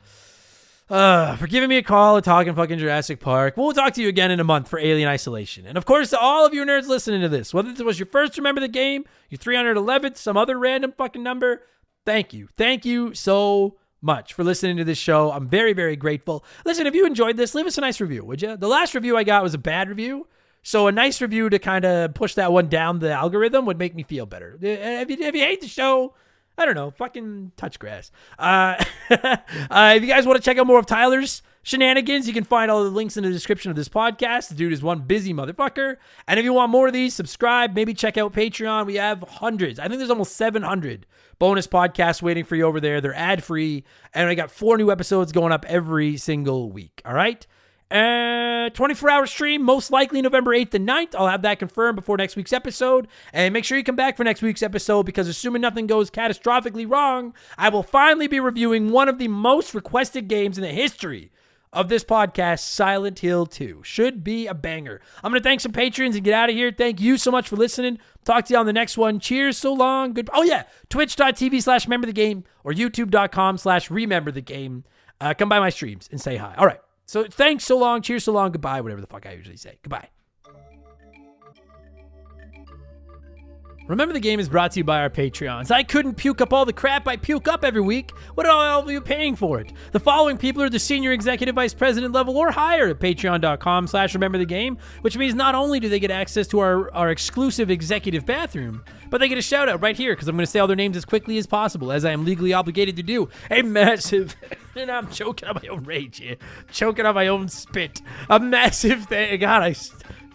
Speaker 1: giving me a call and talking fucking Jurassic Park. We'll talk to you again in a month for Alien Isolation. And of course, to all of you nerds listening to this, whether this was your first remember the game, your 311th, some other random fucking number, thank you. Thank you so much for listening to this show. I'm very, very grateful. Listen, if you enjoyed this, leave us a nice review, would you? The last review I got was a bad review. So a nice review to kind of push that one down the algorithm would make me feel better. If you hate the show, I don't know, fucking touch grass. If you guys want to check out more of Tyler's shenanigans. You can find all the links in the description of this podcast. The dude is one busy motherfucker. And if you want more of these, subscribe. Maybe check out Patreon. We have hundreds. I think there's almost 700 bonus podcasts waiting for you over there. They're ad-free. And I got 4 new episodes going up every single week. All right? 24-hour stream, most likely November 8th and 9th. I'll have that confirmed before next week's episode. And make sure you come back for next week's episode, because assuming nothing goes catastrophically wrong, I will finally be reviewing one of the most requested games in the history of this podcast, Silent Hill 2. Should be a banger. I'm going to thank some patrons and get out of here. Thank you so much for listening. Talk to you on the next one. Cheers, so long. Good. Oh, yeah. Twitch.tv/rememberthegame or YouTube.com/rememberthegame. Come by my streams and say hi. All right. So thanks, so long, cheers, so long, goodbye, whatever the fuck I usually say. Goodbye. Remember the Game is brought to you by our Patreons. I couldn't puke up all the crap I puke up every week. What are all of you paying for it? The following people are the senior executive vice president level or higher at patreon.com/rememberthegame, which means not only do they get access to our exclusive executive bathroom, but they get a shout out right here, because I'm going to say all their names as quickly as possible, as I am legally obligated to do. A massive, and I'm choking on my own rage here, choking on my own spit. A massive God,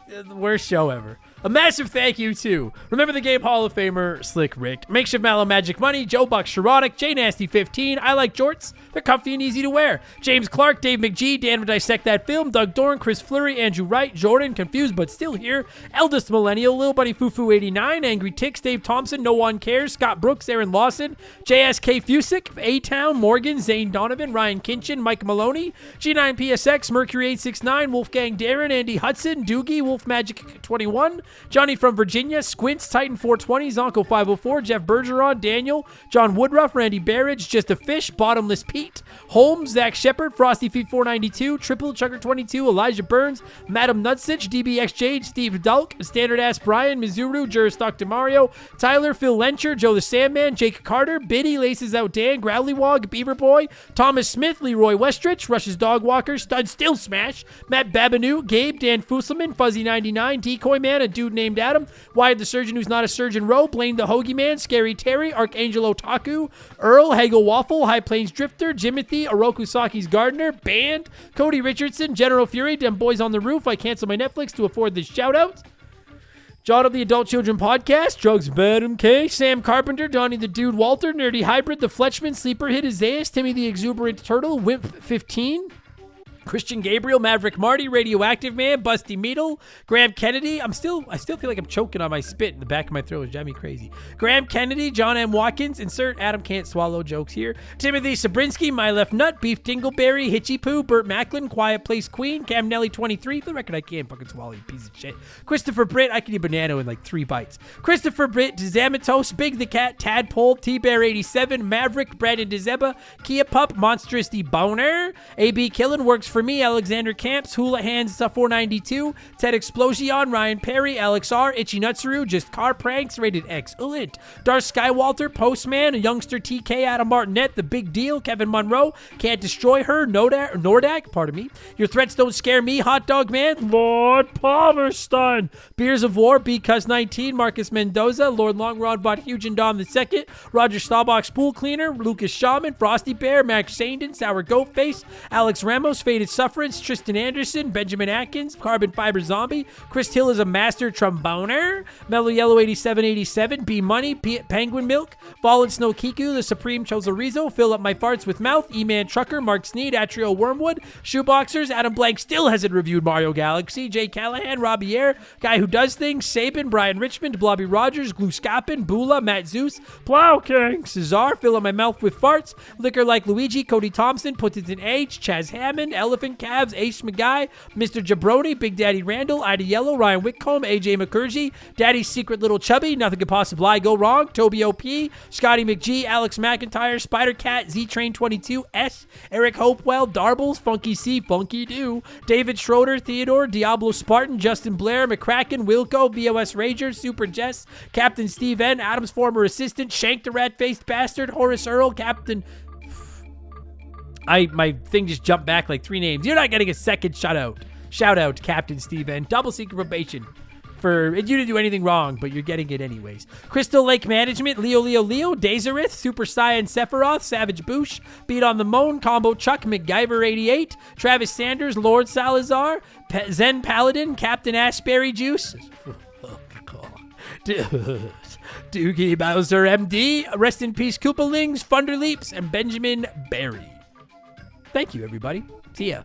Speaker 1: the worst show ever. A massive thank you to Remember the Game Hall of Famer Slick Rick, Makeshift Mallow Magic Money, Joe Buck Sharonic, J Nasty 15, I Like Jorts, they're comfy and easy to wear, James Clark, Dave McGee, Dan would Dissect That Film, Doug Dorn, Chris Fleury, Andrew Wright, Jordan, Confused But Still Here, Eldest Millennial, Lil Buddy Fufu 89, Angry Ticks, Dave Thompson, No One Cares, Scott Brooks, Aaron Lawson, JSK Fusick, A-Town, Morgan, Zane Donovan, Ryan Kinchin, Mike Maloney, G9PSX, Mercury 869, Wolfgang Darren, Andy Hudson, Doogie, Wolf Magic 21, Johnny from Virginia, Squints, Titan 420, Zonko 504, Jeff Bergeron, Daniel, John Woodruff, Randy Barrage, Just a Fish, Bottomless Pete, Holmes, Zach Shepard, Frosty Feet 492, Triple Chugger 22, Elijah Burns, Madam Nutsitch, DBX Jade, Steve Dulk, Standard Ass Brian, Mizuru, Juristock DeMario, Tyler, Phil Lencher, Joe the Sandman, Jake Carter, Biddy, Laces Out Dan, Growlywog, Beaver Boy, Thomas Smith, Leroy Westrich, Rush's Dog Walker, Stud Still Smash, Matt Babineau, Gabe, Dan Fusselman, Fuzzy 99, Decoy Man, a dude named Adam, Wyatt the Surgeon Who's Not a Surgeon Rowe, Blaine the Hoagie Man, Scary Terry, Archangel Otaku, Earl, Hagel Waffle, High Plains Drifter, Jimothy, Oroku Saki's Gardener, Band, Cody Richardson, General Fury, Dem Boys on the Roof, I Cancel My Netflix to afford this shout out, John of the Adult Children Podcast, Drugs Bad MK, Sam Carpenter, Donnie the Dude Walter, Nerdy Hybrid, The Fletchman, Sleeper Hit Isaias, Timmy the Exuberant Turtle, Wimp 15, Christian Gabriel, Maverick Marty, Radioactive Man, Busty Meadle, Graham Kennedy. I still feel like I'm choking on my spit in the back of my throat. It's driving me crazy. Graham Kennedy, John M. Watkins, insert Adam Can't Swallow jokes here. Timothy Sabrinsky, My Left Nut, Beef Dingleberry, Hitchy Poo, Burt Macklin, Quiet Place Queen, Cam Nelly 23. For the record, I can't fucking swallow, you piece of shit. Christopher Britt, I can eat a banana in like 3 bites. Christopher Britt, Zamatos, Big the Cat, Tadpole, T-Bear 87, Maverick, Brandon DeZeba, Kia Pup, Monstrous the Boner, AB Killen, Works for Me, Alexander Camps, Hula Hands 492, Ted Explosion, Ryan Perry, Alex R, Itchy Nutsuru, Just Car Pranks, Rated X, Ulit, Darth Skywalter, Postman, Youngster TK, Adam Martinet, The Big Deal, Kevin Monroe, Can't Destroy Her, Nordak, pardon me, Your Threats Don't Scare Me, Hot Dog Man, Lord Palmerston, Beers of War, B Cuz 19, Marcus Mendoza, Lord Longrod, Vought Huge Dom II, Roger Staubach, Spool Cleaner, Lucas Shaman, Frosty Bear, Max Sandin, Sour Goat Face, Alex Ramos, Faded Sufferance, Tristan Anderson, Benjamin Atkins, Carbon Fiber Zombie, Chris Hill is a master tromboner, Mellow Yellow 8787, B Money, Penguin Milk, Fallen Snow Kiku, The Supreme Chosorizo, Fill Up My Farts with Mouth, E-Man Trucker, Mark Sneed, Atrio Wormwood, Shoeboxers, Adam Blank still hasn't reviewed Mario Galaxy, Jay Callahan, Robbie Air, Guy Who Does Things, Sabin, Brian Richmond, Blobby Rogers, Glue Scoppin, Bula, Matt Zeus, Plow King, Cesar, Fill Up My Mouth with Farts, Liquor Like Luigi, Cody Thompson, Put It in H, Chaz Hammond, Elephant Calves, Ace McGuy, Mr. Jabroni, Big Daddy Randall, Ida Yellow, Ryan Whitcomb, AJ McCurgy, Daddy's Secret Little Chubby, Nothing Could Possibly Go Wrong, Toby OP, Scotty McGee, Alex McIntyre, Spider Cat, Z Train 22, S, Eric Hopewell, Darbles, Funky C, Funky Do, David Schroeder, Theodore, Diablo Spartan, Justin Blair, McCracken, Wilco, VOS Rager, Super Jess, Captain Steve N, Adam's former assistant, Shank the Rat-Faced Bastard, Horace Earl, Captain... My thing just jumped back like 3 names. You're not getting a second shout out. Shout out, Captain Steve N. Double Secret Probation. for you didn't do anything wrong, but you're getting it anyways. Crystal Lake Management, Leo, Dazerith, Super Saiyan Sephiroth, Savage Boosh, Beat on the Moan, Combo Chuck, MacGyver88, Travis Sanders, Lord Salazar, Zen Paladin, Captain Ashberry Juice, Doogie Bowser MD, Rest in Peace Koopalings, Thunderleaps, and Benjamin Berry. Thank you, everybody. See ya.